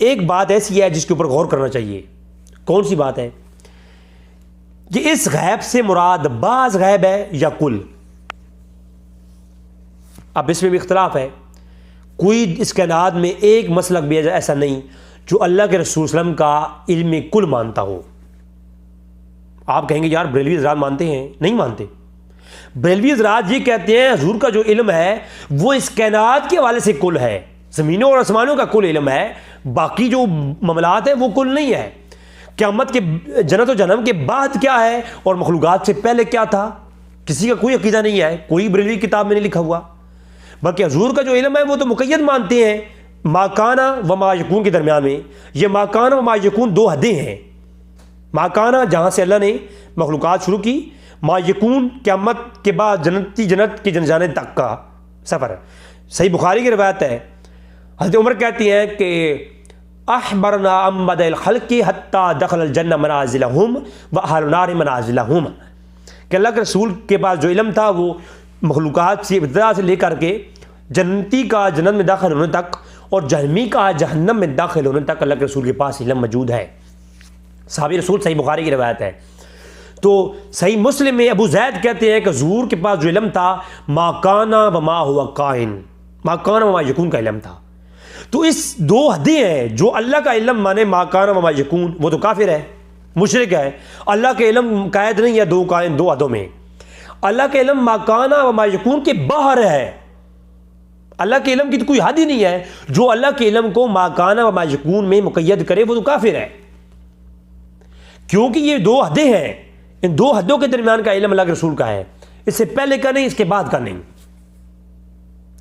ایک بات ایسی ہے جس کے اوپر غور کرنا چاہیے، کون سی بات ہے؟ کہ اس غیب سے مراد بعض غیب ہے یا کل؟ اب اس میں بھی اختلاف ہے، کوئی اس کائنات میں ایک مسلک بھی ایسا نہیں جو اللہ کے رسول صلی اللہ علیہ وسلم کا علم کل مانتا ہو۔ آپ کہیں گے یار بریلوی حضرات مانتے ہیں، نہیں مانتے۔ بریلوی حضرات یہ کہتے ہیں حضور کا جو علم ہے وہ اس کائنات کے حوالے سے کل ہے، زمینوں اور آسمانوں کا کل علم ہے، باقی جو معاملات ہیں وہ کل نہیں ہے۔ قیامت کے جنت و جہنم کے بعد کیا ہے اور مخلوقات سے پہلے کیا تھا، کسی کا کوئی عقیدہ نہیں ہے، کوئی بریلوی کتاب میں نہیں لکھا ہوا۔ بلکہ حضور کا جو علم ہے وہ تو مقید مانتے ہیں، ما کانا و ما یکون کے درمیان میں۔ یہ ما کانا و ما یکون 2 حدیں ہیں۔ ما کانا جہاں سے اللہ نے مخلوقات شروع کی، ما یکون قیامت کے بعد جنت کی جانے تک کا سفر۔ صحیح بخاری کی روایت ہے، حضرت عمر کہتی ہیں کہ احبرنا امد الخلق حتی دخل الجنہ منازلہم و اہل النار منازلہم، کہ اللہ کے رسول کے پاس جو علم تھا وہ مخلوقات سے ابتدا سے لے کر کے جنتی کا جنت میں داخل ہونے تک اور جہنمی کا جہنم میں داخل ہونے تک اللہ کے رسول کے پاس علم موجود ہے۔ صحابی رسول، صحیح بخاری کی روایت ہے۔ تو صحیح مسلم میں ابو زید کہتے ہیں کہ حضور کے پاس جو علم تھا ما کانا و ما ہوا کائن، ما کانا و ما یکون کا علم تھا۔ تو اس 2 حدیں ہیں، جو اللہ کا علم مانے ما کانا و ما یکون وہ تو کافر ہے، مشرک ہے۔ اللہ کے علم قید نہیں ہے 2 کائن 2 حدوں میں، اللہ کے علم ما کانا و ما یکون کے باہر ہے۔ اللہ کے علم کی تو کوئی حد ہی نہیں ہے، جو اللہ کے علم کو ما کانا و ما یکون میں مقید کرے وہ تو کافر ہے، کیونکہ یہ 2 حدیں ہیں، ان 2 حدوں کے درمیان کا علم اللہ کے رسول کا ہے، اس سے پہلے کا نہیں، اس کے بعد کا نہیں۔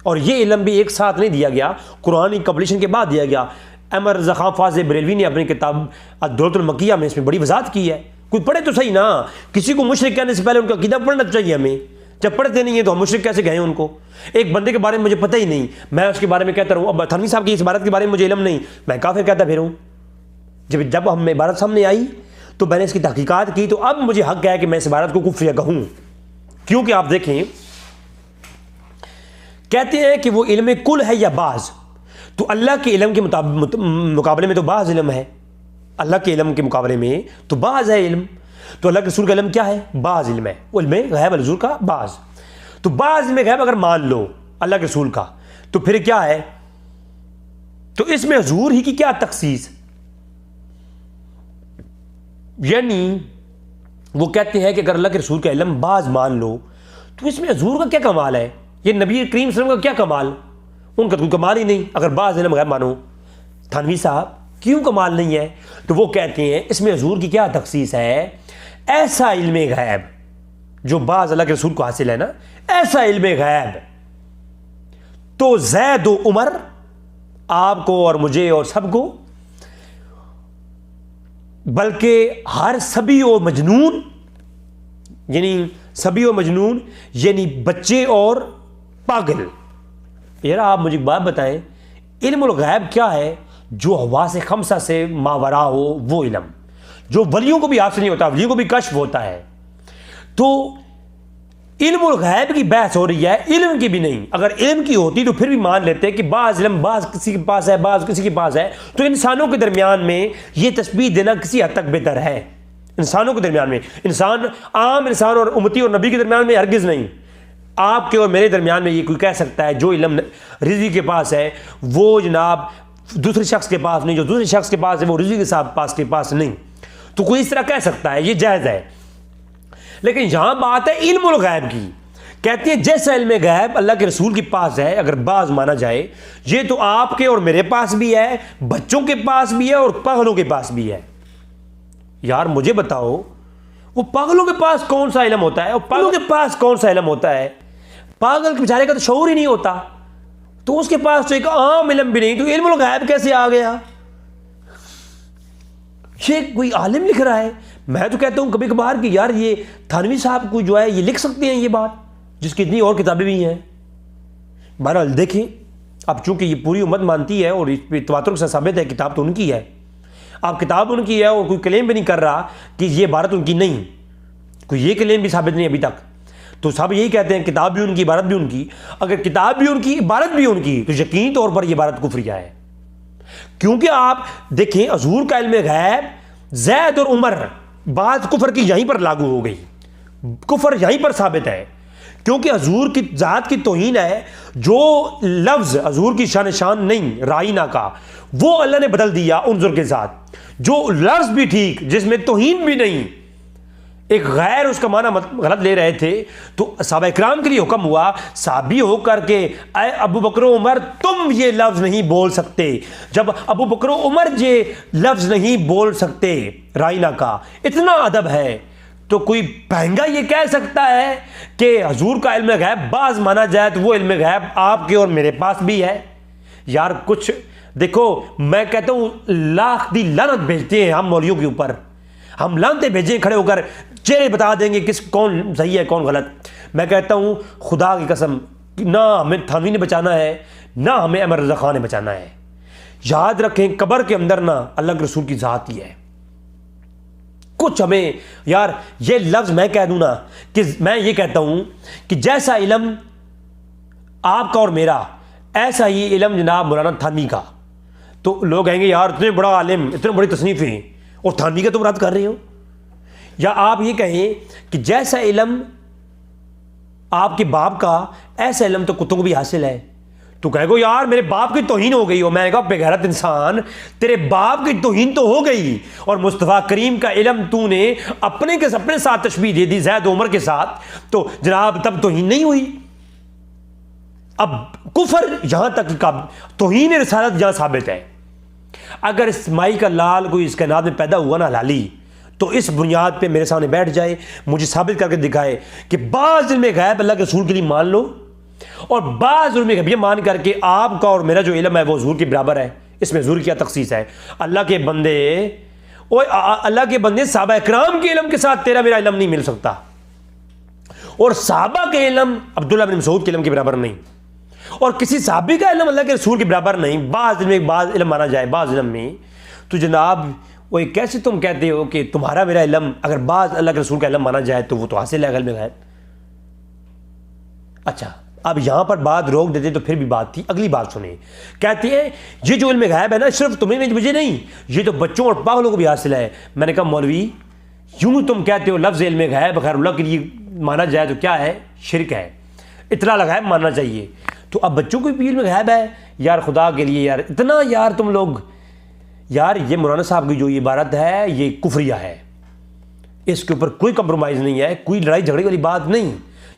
اور یہ علم بھی ایک ساتھ نہیں دیا گیا، قرآن کمپلیشن کے بعد دیا گیا۔ احمد رضا خان فاضل بریلوی نے اپنی کتاب الدولۃ المکیہ میں اس میں بڑی وضاحت کی ہے۔ کوئی پڑھے تو صحیح نا، کسی کو مشرک کہنے سے پہلے ان کا عقیدہ پڑھنا چاہیے ہمیں۔ جب پڑھتے نہیں ہیں تو ہم مشرک کیسے کہیں ان کو؟ ایک بندے کے بارے میں مجھے پتہ ہی نہیں، میں اس کے بارے میں کہتا رہوں اب تھانوی صاحب کی اس عبارت کے بارے میں مجھے علم نہیں، میں کافر کہتا پھروں۔ جب ہم عبارت سامنے آئی تو میں نے اس کی تحقیقات کی، تو اب مجھے حق ہے کہ میں اس عبارت کو کفریہ کہوں، کیونکہ آپ دیکھیں کہتے ہیں کہ وہ علم کل ہے یا بعض. تو اللہ کے علم کے مقابلے میں تو بعض علم ہے, اللہ کے علم کے مقابلے میں تو بعض ہے علم. تو اللہ کے رسول کا علم کیا ہے؟ بعض علم ہے, وہ علم غیب الحضور کا بعض. تو بعض علم غیب اگر مان لو اللہ کے رسول کا تو پھر کیا ہے؟ تو اس میں حضور ہی کی کیا تخصیص؟ یعنی وہ کہتے ہیں کہ اگر اللہ کے رسول کا علم بعض مان لو تو اس میں حضور کا کیا کمال ہے؟ یہ نبی کریم صلی اللہ علیہ وسلم کا کیا کمال؟ ان کا کوئی کمال ہی نہیں اگر بعض علم غیب مانو. تھانوی صاحب کیوں کمال نہیں ہے؟ تو وہ کہتے ہیں اس میں حضور کی کیا تخصیص ہے؟ ایسا علم غیب جو بعض اللہ کے رسول کو حاصل ہے نا, ایسا علم غیب تو زید و عمر, آپ کو اور مجھے اور سب کو, بلکہ ہر سبی و مجنون, یعنی سبی و مجنون یعنی بچے اور پاگل. یار آپ مجھے بات بتائیں, علم الغیب کیا ہے؟ جو حواس خمسہ سے ماورا ہو وہ علم, جو ولیوں کو بھی حاصل نہیں ہوتا, ولیوں کو بھی کشف ہوتا ہے. تو علم الغیب کی بحث ہو رہی ہے, علم کی بھی نہیں. اگر علم کی ہوتی تو پھر بھی مان لیتے کہ بعض علم بعض کسی کے پاس ہے, بعض کسی کے پاس ہے. تو انسانوں کے درمیان میں یہ تشبیہ دینا کسی حد تک بہتر ہے. انسانوں کے درمیان میں, انسان عام انسان اور امتی اور نبی کے درمیان میں ہرگز نہیں. آپ کے اور میرے درمیان میں یہ کوئی کہہ سکتا ہے جو علم رضی کے پاس ہے وہ جناب دوسرے شخص کے پاس نہیں, جو دوسرے شخص کے پاس ہے وہ رضی کے پاس نہیں. تو کوئی اس طرح کہہ سکتا ہے, یہ جائز ہے. لیکن یہاں بات ہے علم الغیب کی. کہتے ہیں جیسا علم غیب اللہ کے رسول کے پاس ہے اگر بعض مانا جائے, یہ تو آپ کے اور میرے پاس بھی ہے, بچوں کے پاس بھی ہے اور پاگلوں کے پاس بھی ہے. یار مجھے بتاؤ وہ پاگلوں کے پاس کون سا علم ہوتا ہے اور پاگلوں کے پاس کون سا علم ہوتا ہے؟ پاگل کے بیچارے کا تو شعور ہی نہیں ہوتا, تو اس کے پاس تو ایک عام علم بھی نہیں, تو علم الغیب کیسے آ گیا؟ یہ کوئی عالم لکھ رہا ہے. میں تو کہتا ہوں کبھی کبھار کہ یار یہ تھانوی صاحب کو جو ہے یہ لکھ سکتے ہیں یہ بات, جس کی اتنی اور کتابیں بھی ہیں. بہرحال دیکھیں, اب چونکہ یہ پوری امت مانتی ہے اور اس پہ تواتر کے ساتھ ثابت ہے کتاب تو ان کی ہے, اب کتاب ان کی ہے اور کوئی کلیم بھی نہیں کر رہا کہ یہ عبارت ان کی نہیں, کوئی یہ کلیم بھی ثابت نہیں ابھی تک. تو سب یہی کہتے ہیں کتاب بھی ان کی عبارت بھی ان کی. اگر کتاب بھی ان کی عبارت بھی ان کی تو یقینی طور پر یہ عبارت کفریہ ہے. کیونکہ آپ دیکھیں حضور کا علم غیب زید اور عمر, بات کفر کی یہیں پر لاگو ہو گئی, کفر یہیں پر ثابت ہے. کیونکہ حضور کی ذات کی توہین ہے. جو لفظ حضور کی شان نہیں رائنا کا وہ اللہ نے بدل دیا انظر کے ساتھ. جو لفظ بھی ٹھیک جس میں توہین بھی نہیں, ایک غیر اس کا معنی غلط لے رہے تھے, تو صحابہ اکرام کے لیے حکم ہوا صحابی ہو کر کے اے ابو بکر و عمر تم یہ لفظ نہیں بول سکتے. جب ابو بکر و عمر یہ لفظ نہیں بول سکتے رائنا کا, اتنا ادب ہے, تو کوئی پہنگا یہ کہہ سکتا ہے کہ حضور کا علم غیب بعض مانا جائے تو وہ علم غیب آپ کے اور میرے پاس بھی ہے؟ یار کچھ دیکھو, میں کہتا ہوں لاکھ دی لعنت بھیجتے ہیں ہم مولویوں کے اوپر, ہم لانتے بھیجیں کھڑے ہو کر, چہرے بتا دیں گے کون صحیح ہے کون غلط. میں کہتا ہوں خدا کی قسم نہ ہمیں تھانوی نے بچانا ہے نہ ہمیں احمد رضا خان نے بچانا ہے. یاد رکھیں قبر کے اندر نہ اللہ کے رسول کی ذات ہی ہے. کچھ ہمیں یار یہ لفظ میں کہہ دوں نا کہ میں یہ کہتا ہوں کہ جیسا علم آپ کا اور میرا ایسا ہی علم جناب مولانا تھانوی کا. تو لوگ کہیں گے یار اتنے بڑا عالم اتنے بڑی تصنیفیں اور تھانوی کا تم رد کر رہے ہو. یا آپ یہ کہیں کہ جیسا علم آپ کے باپ کا ایسا علم تو کتوں کو بھی حاصل ہے. تو کہے گو یار میرے باپ کی توہین ہو گئی ہو. میں نے کہا بے غیرت انسان, تیرے باپ کی توہین تو ہو گئی اور مصطفیٰ کریم کا علم تو نے اپنے ساتھ تشبیہ دے دی زید عمر کے ساتھ, تو جناب تب توہین نہیں ہوئی. اب کفر یہاں تک توہین رسالت جہاں ثابت ہے. اگر اس مائی کا لال کوئی اس کائنات میں پیدا ہوا نا حلالی, تو اس بنیاد پہ میرے سامنے بیٹھ جائے, مجھے ثابت کر کے دکھائے کہ بعض علم غیب اللہ کے رسول کے لیے مان لو اور بعض علم غیب یہ مان کر کے آپ کا اور میرا جو علم ہے وہ حضور کے برابر ہے. اس میں حضور کی کیا تخصیص ہے؟ اللہ کے بندے صحابہ اکرام کے علم کے ساتھ تیرا میرا علم نہیں مل سکتا, اور صحابہ کے علم عبداللہ بن مسعود کے علم کے برابر نہیں, اور کسی صحابی کا علم اللہ کے رسول کے برابر نہیں. بعض علم مانا جائے بعض علم میں, تو جناب وہ کیسے تم کہتے ہو کہ تمہارا میرا علم اگر بعض اللہ کے رسول کا علم مانا جائے تو وہ تو حاصل ہے علم غیب. اچھا اب یہاں پر بات روک دیتے تو پھر بھی بات تھی. اگلی بات سنیں, کہتے ہیں یہ جو علم غیب ہے نا صرف تمہیں مجھے نہیں, یہ تو بچوں اور پاگلوں کو بھی حاصل ہے. میں نے کہا مولوی یوں تم کہتے ہو لفظ علم غیب غیر اللہ کے لیے مانا جائے تو کیا ہے؟ شرک ہے. اطلاع الغیب ماننا چاہیے. تو اب بچوں کو بھی علم غیب ہے یار, خدا کے لیے یار اتنا یار تم لوگ یار. یہ مولانا صاحب کی جو یہ عبارت ہے یہ کفریہ ہے, اس کے اوپر کوئی کمپرومائز نہیں ہے, کوئی لڑائی جھگڑے والی بات نہیں.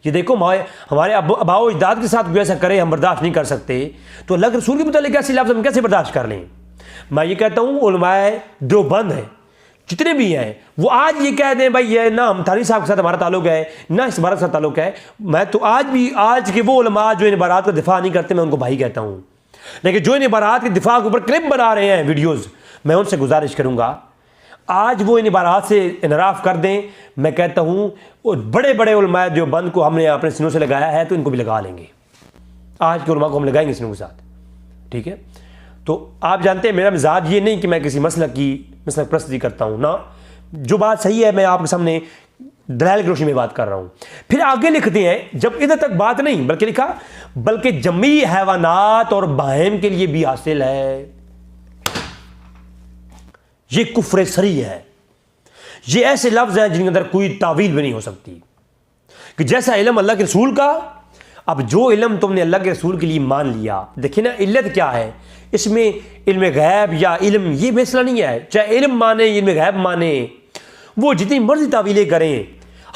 یہ دیکھو ہمارے اباؤ اجداد کے ساتھ کوئی ایسا کرے ہم برداشت نہیں کر سکتے, تو اللہ کے رسول کے متعلق ایسے لفظ ہم کیسے برداشت کر لیں؟ میں یہ کہتا ہوں علماء دیوبند ہیں جتنے بھی ہیں وہ آج یہ کہہ دیں بھائی یہ نہ ہم تھانی صاحب کے ساتھ ہمارا تعلق ہے نہ اس عبارت کے ساتھ تعلق ہے, میں تو آج کے وہ علماء جو ان عبارات کا دفاع نہیں کرتے میں ان کو بھائی کہتا ہوں. لیکن جو ان عبارات کے دفاع کے اوپر کلپ بنا رہے ہیں ویڈیوز, میں ان سے گزارش کروں گا آج وہ ان عبارات سے انحراف کر دیں. میں کہتا ہوں بڑے بڑے علماء دیوبند کو ہم نے اپنے سینوں سے لگایا ہے تو ان کو بھی لگا لیں گے. آج کے علماء کو ہم لگائیں گے سینوں کے ساتھ, ٹھیک ہے. تو آپ جانتے ہیں میرا مزاج یہ نہیں کہ میں کسی مسلک پرستی کرتا ہوں, نہ جو بات صحیح ہے میں آپ کے سامنے دلائل کی روشنی میں بات کر رہا ہوں. پھر آگے لکھتے ہیں جب ادھر تک بات نہیں بلکہ لکھا بلکہ جمی حیوانات اور بہائم کے لیے بھی حاصل ہے. یہ کفر صریح ہے. یہ ایسے لفظ ہیں جن کے اندر کوئی تعویل بھی نہیں ہو سکتی کہ جیسا علم اللہ کے رسول کا. اب جو علم تم نے اللہ کے رسول کے لیے مان لیا, دیکھیں نا علت کیا ہے اس میں, علم غیب یا علم یہ فیصلہ نہیں ہے. چاہے علم مانے علم غیب مانے, وہ جتنی مرضی تعویلیں کریں,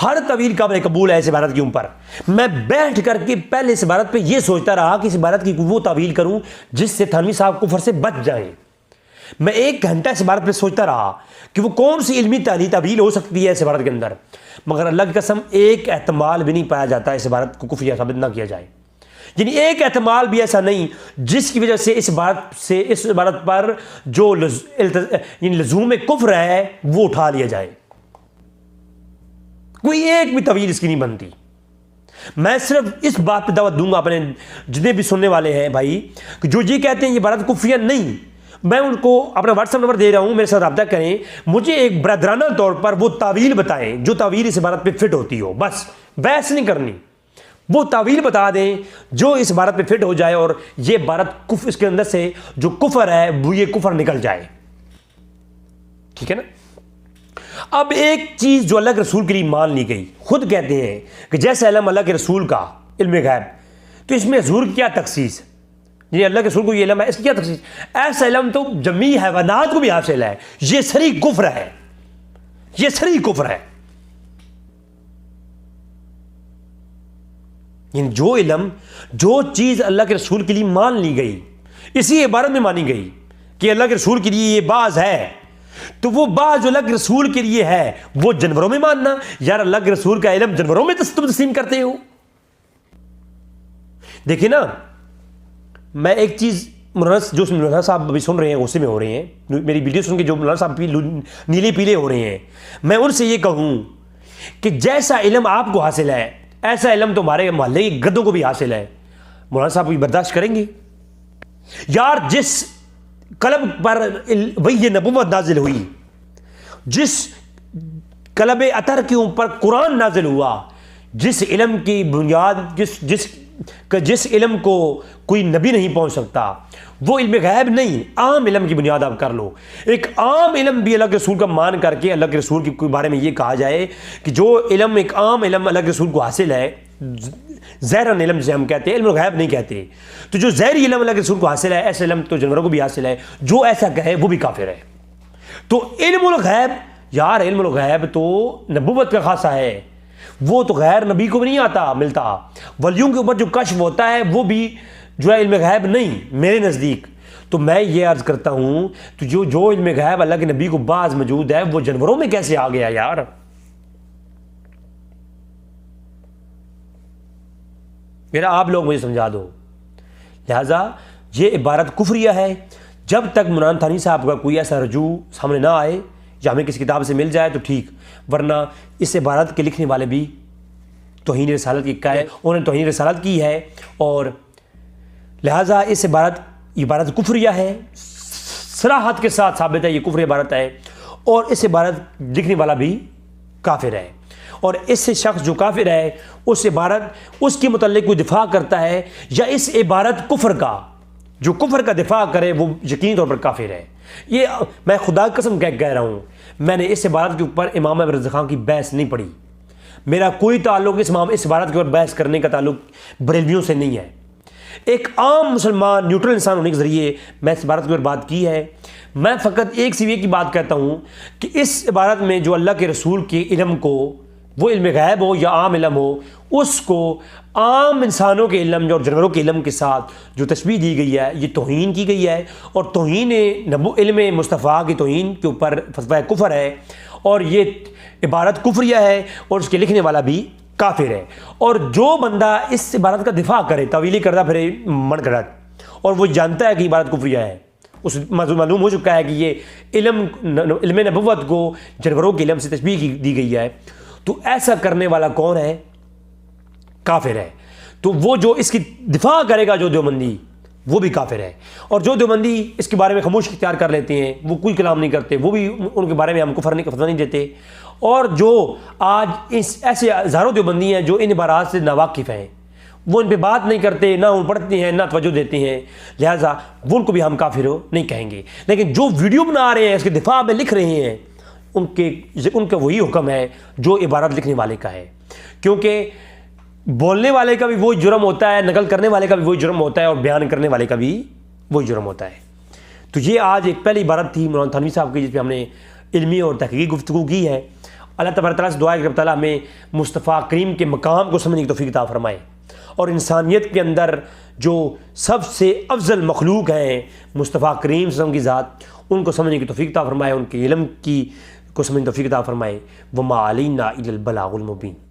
ہر تعویل قابل قبول ہے اس عبارت کے اوپر. میں بیٹھ کر کے پہلے اس عبارت پہ یہ سوچتا رہا کہ اس عبارت کی وہ تعویل کروں جس سے تھانوی صاحب کفر سے بچ جائیں. میں 1 گھنٹہ اس عبارت پہ سوچتا رہا کہ وہ کون سی علمی تعویل ہو سکتی ہے اس عبارت کے اندر, مگر اللہ کی قسم ایک احتمال بھی نہیں پایا جاتا اس عبارت کو کفریہ ثابت نہ کیا جائے. یعنی ایک احتمال بھی ایسا نہیں جس کی وجہ سے اس عبارت پر جو لزوم کفر ہے وہ اٹھا لیا جائے. کوئی ایک بھی تعویل اس کی نہیں بنتی. میں صرف اس بات پہ دعوت دوں گا اپنے جتنے بھی سننے والے ہیں بھائی کہ جو یہ کہتے ہیں یہ عبارت کفریہ نہیں, میں ان کو اپنا واٹس ایپ نمبر دے رہا ہوں, میرے ساتھ رابطہ کریں, مجھے ایک برادرانہ طور پر وہ تعویل بتائیں جو تعویل اس عبارت پہ فٹ ہوتی ہو. بس بحث نہیں کرنی, وہ تعویل بتا دیں جو اس عبارت پہ فٹ ہو جائے اور یہ عبارت اس کے اندر سے جو کفر ہے وہ یہ کفر نکل جائے, ٹھیک ہے نا. اب ایک چیز جو اللہ کے رسول کے لیے مان لی گئی, خود کہتے ہیں کہ جیسا علم اللہ کے رسول کا علم غیب, تو اس میں حضور کی کیا تخصیص, یہ اللہ کے رسول کو یہ علم ہے اس کی کیا تخصیص؟ ایسا علم تو جمی حیوانات کو بھی حاصل ہے. یہ صریح کفر ہے, یہ صریح کفر ہے. یعنی جو علم جو چیز اللہ کے رسول کے لیے مان لی گئی اسی عبارت میں مانی گئی کہ اللہ کے رسول کے لیے یہ بعض ہے, تو وہ بعض جو اللہ کے رسول کے لیے ہے وہ جانوروں میں ماننا, یار اللہ کے رسول کا علم جانوروں میں تم تسلیم کرتے ہو. دیکھیں نا, میں ایک چیز جو مولانا صاحب ابھی سن رہے ہیں غصے میں ہو رہے ہیں, میری ویڈیو سن کے جو مولانا صاحب نیلے پیلے ہو رہے ہیں, میں ان سے یہ کہوں کہ جیسا علم آپ کو حاصل ہے ایسا علم تو ہمارے محلے کے گدوں کو بھی حاصل ہے. مولانا صاحب بھی برداشت کریں گے؟ یار جس قلب پر وحی نبوت نازل ہوئی, جس قلب اطہر کے اوپر قرآن نازل ہوا, جس علم کی بنیاد جس علم کو کوئی نبی نہیں پہنچ سکتا, وہ علم غیب نہیں, عام علم کی بنیاد آپ کر لو. ایک عام علم بھی اللہ کے رسول کا مان کر کے اللہ کے رسول کے بارے میں یہ کہا جائے کہ جو علم ایک عام علم اللہ کے رسول کو حاصل ہے, ظاہراً علم جسے ہم کہتے ہیں, علم غیب نہیں کہتے, تو جو ظاہری علم اللہ کے رسول کو حاصل ہے ایسا علم تو جانوروں کو بھی حاصل ہے, جو ایسا کہے وہ بھی کافر ہے. تو علم الغیب, یار علم الغیب تو نبوت کا خاصہ ہے, وہ تو غیر نبی کو بھی نہیں آتا ملتا. ولیوں کے اوپر جو کشف ہوتا ہے وہ بھی جو ہے علم غیب نہیں میرے نزدیک. تو میں یہ عرض کرتا ہوں تو جو علم غیب اللہ کے نبی کو بعض موجود ہے وہ جانوروں میں کیسے آ گیا یار؟ میرا آپ لوگ مجھے سمجھا دو. لہذا یہ عبارت کفریہ ہے. جب تک مولانا تھانی صاحب کا کوئی ایسا رجوع سامنے نہ آئے یا ہمیں کسی کتاب سے مل جائے تو ٹھیک, ورنہ اس عبارت کے لکھنے والے بھی توہین رسالت کی ہے, انہوں نے توہین رسالت کی ہے, اور لہٰذا اس عبارت کفریہ ہے, صراحت کے ساتھ ثابت ہے یہ کفر عبارت ہے, اور اس عبارت لکھنے والا بھی کافر ہے. اور اس سے شخص جو کافر ہے اس عبارت اس کے متعلق کوئی دفاع کرتا ہے یا اس عبارت کفر کا جو کفر کا دفاع کرے وہ یقینی طور پر کافر ہے. یہ میں خدا کی قسم کہہ رہا ہوں, میں نے اس عبارت کے اوپر امام ابو رضا خان کی بحث نہیں پڑھی. میرا کوئی تعلق اس عبارت کے اوپر بحث کرنے کا تعلق بریلویوں سے نہیں ہے. ایک عام مسلمان نیوٹرل انسان ہونے کے ذریعے میں اس عبارت کے اوپر بات کی ہے. میں فقط ایک سویے کی بات کہتا ہوں کہ اس عبارت میں جو اللہ کے رسول کے علم کو, وہ علم غیب ہو یا عام علم ہو, اس کو عام انسانوں کے علم اور جانوروں کے علم کے ساتھ جو تشبیہ دی گئی ہے یہ توہین کی گئی ہے, اور توہین علم مصطفیٰ کی توہین کے اوپر فتویٰ کفر ہے, اور یہ عبارت کفریہ ہے اور اس کے لکھنے والا بھی کافر ہے. اور جو بندہ اس عبارت کا دفاع کرے, تعویلی کردہ پھرے من گھڑت, اور وہ جانتا ہے کہ عبارت کفریہ ہے, اس معلوم ہو چکا ہے کہ یہ علم نبوت کو جانوروں کے علم سے تشبیہ دی گئی ہے, تو ایسا کرنے والا کون ہے؟ کافر ہے. تو وہ جو اس کی دفاع کرے گا جو دیوبندی, وہ بھی کافر ہے. اور جو دیوبندی اس کے بارے میں خاموش اختیار کر لیتے ہیں, وہ کوئی کلام نہیں کرتے, وہ بھی ان کے بارے میں ہم کفر فتویٰ نہیں دیتے. اور جو آج ایسے ہزاروں دیوبندی ہیں جو ان عبارات سے ناواقف ہیں, وہ ان پہ بات نہیں کرتے, نہ ان پڑھتے ہیں, نہ توجہ دیتے ہیں, لہٰذا وہ ان کو بھی ہم کافر نہیں کہیں گے. لیکن جو ویڈیو بنا رہے ہیں, اس کے دفاع میں لکھ رہے ہیں, ان کا وہی حکم ہے جو عبارت لکھنے والے کا ہے. کیونکہ بولنے والے کا بھی وہی جرم ہوتا ہے, نقل کرنے والے کا بھی وہی جرم ہوتا ہے, اور بیان کرنے والے کا بھی وہی جرم ہوتا ہے. تو یہ آج ایک پہلی عبارت تھی مولانا تھانوی صاحب کی, جس پہ ہم نے علمی اور تحقیقی گفتگو کی ہے. اللہ تبارک تعالیٰ سے دعا ہے کہ رب تعالیٰ ہمیں مصطفیٰ کریم کے مقام کو سمجھنے کی توفیق عطا فرمائے, اور انسانیت کے اندر جو سب سے افضل مخلوق ہیں مصطفیٰ کریم صلی اللہ علیہ وسلم کی ذات, ان کو سمجھنے کی توفیق عطا فرمائے, ان کے علم کو سمجھنے کی توفیق عطا فرمائے. وما علینا الا البلاغ المبین.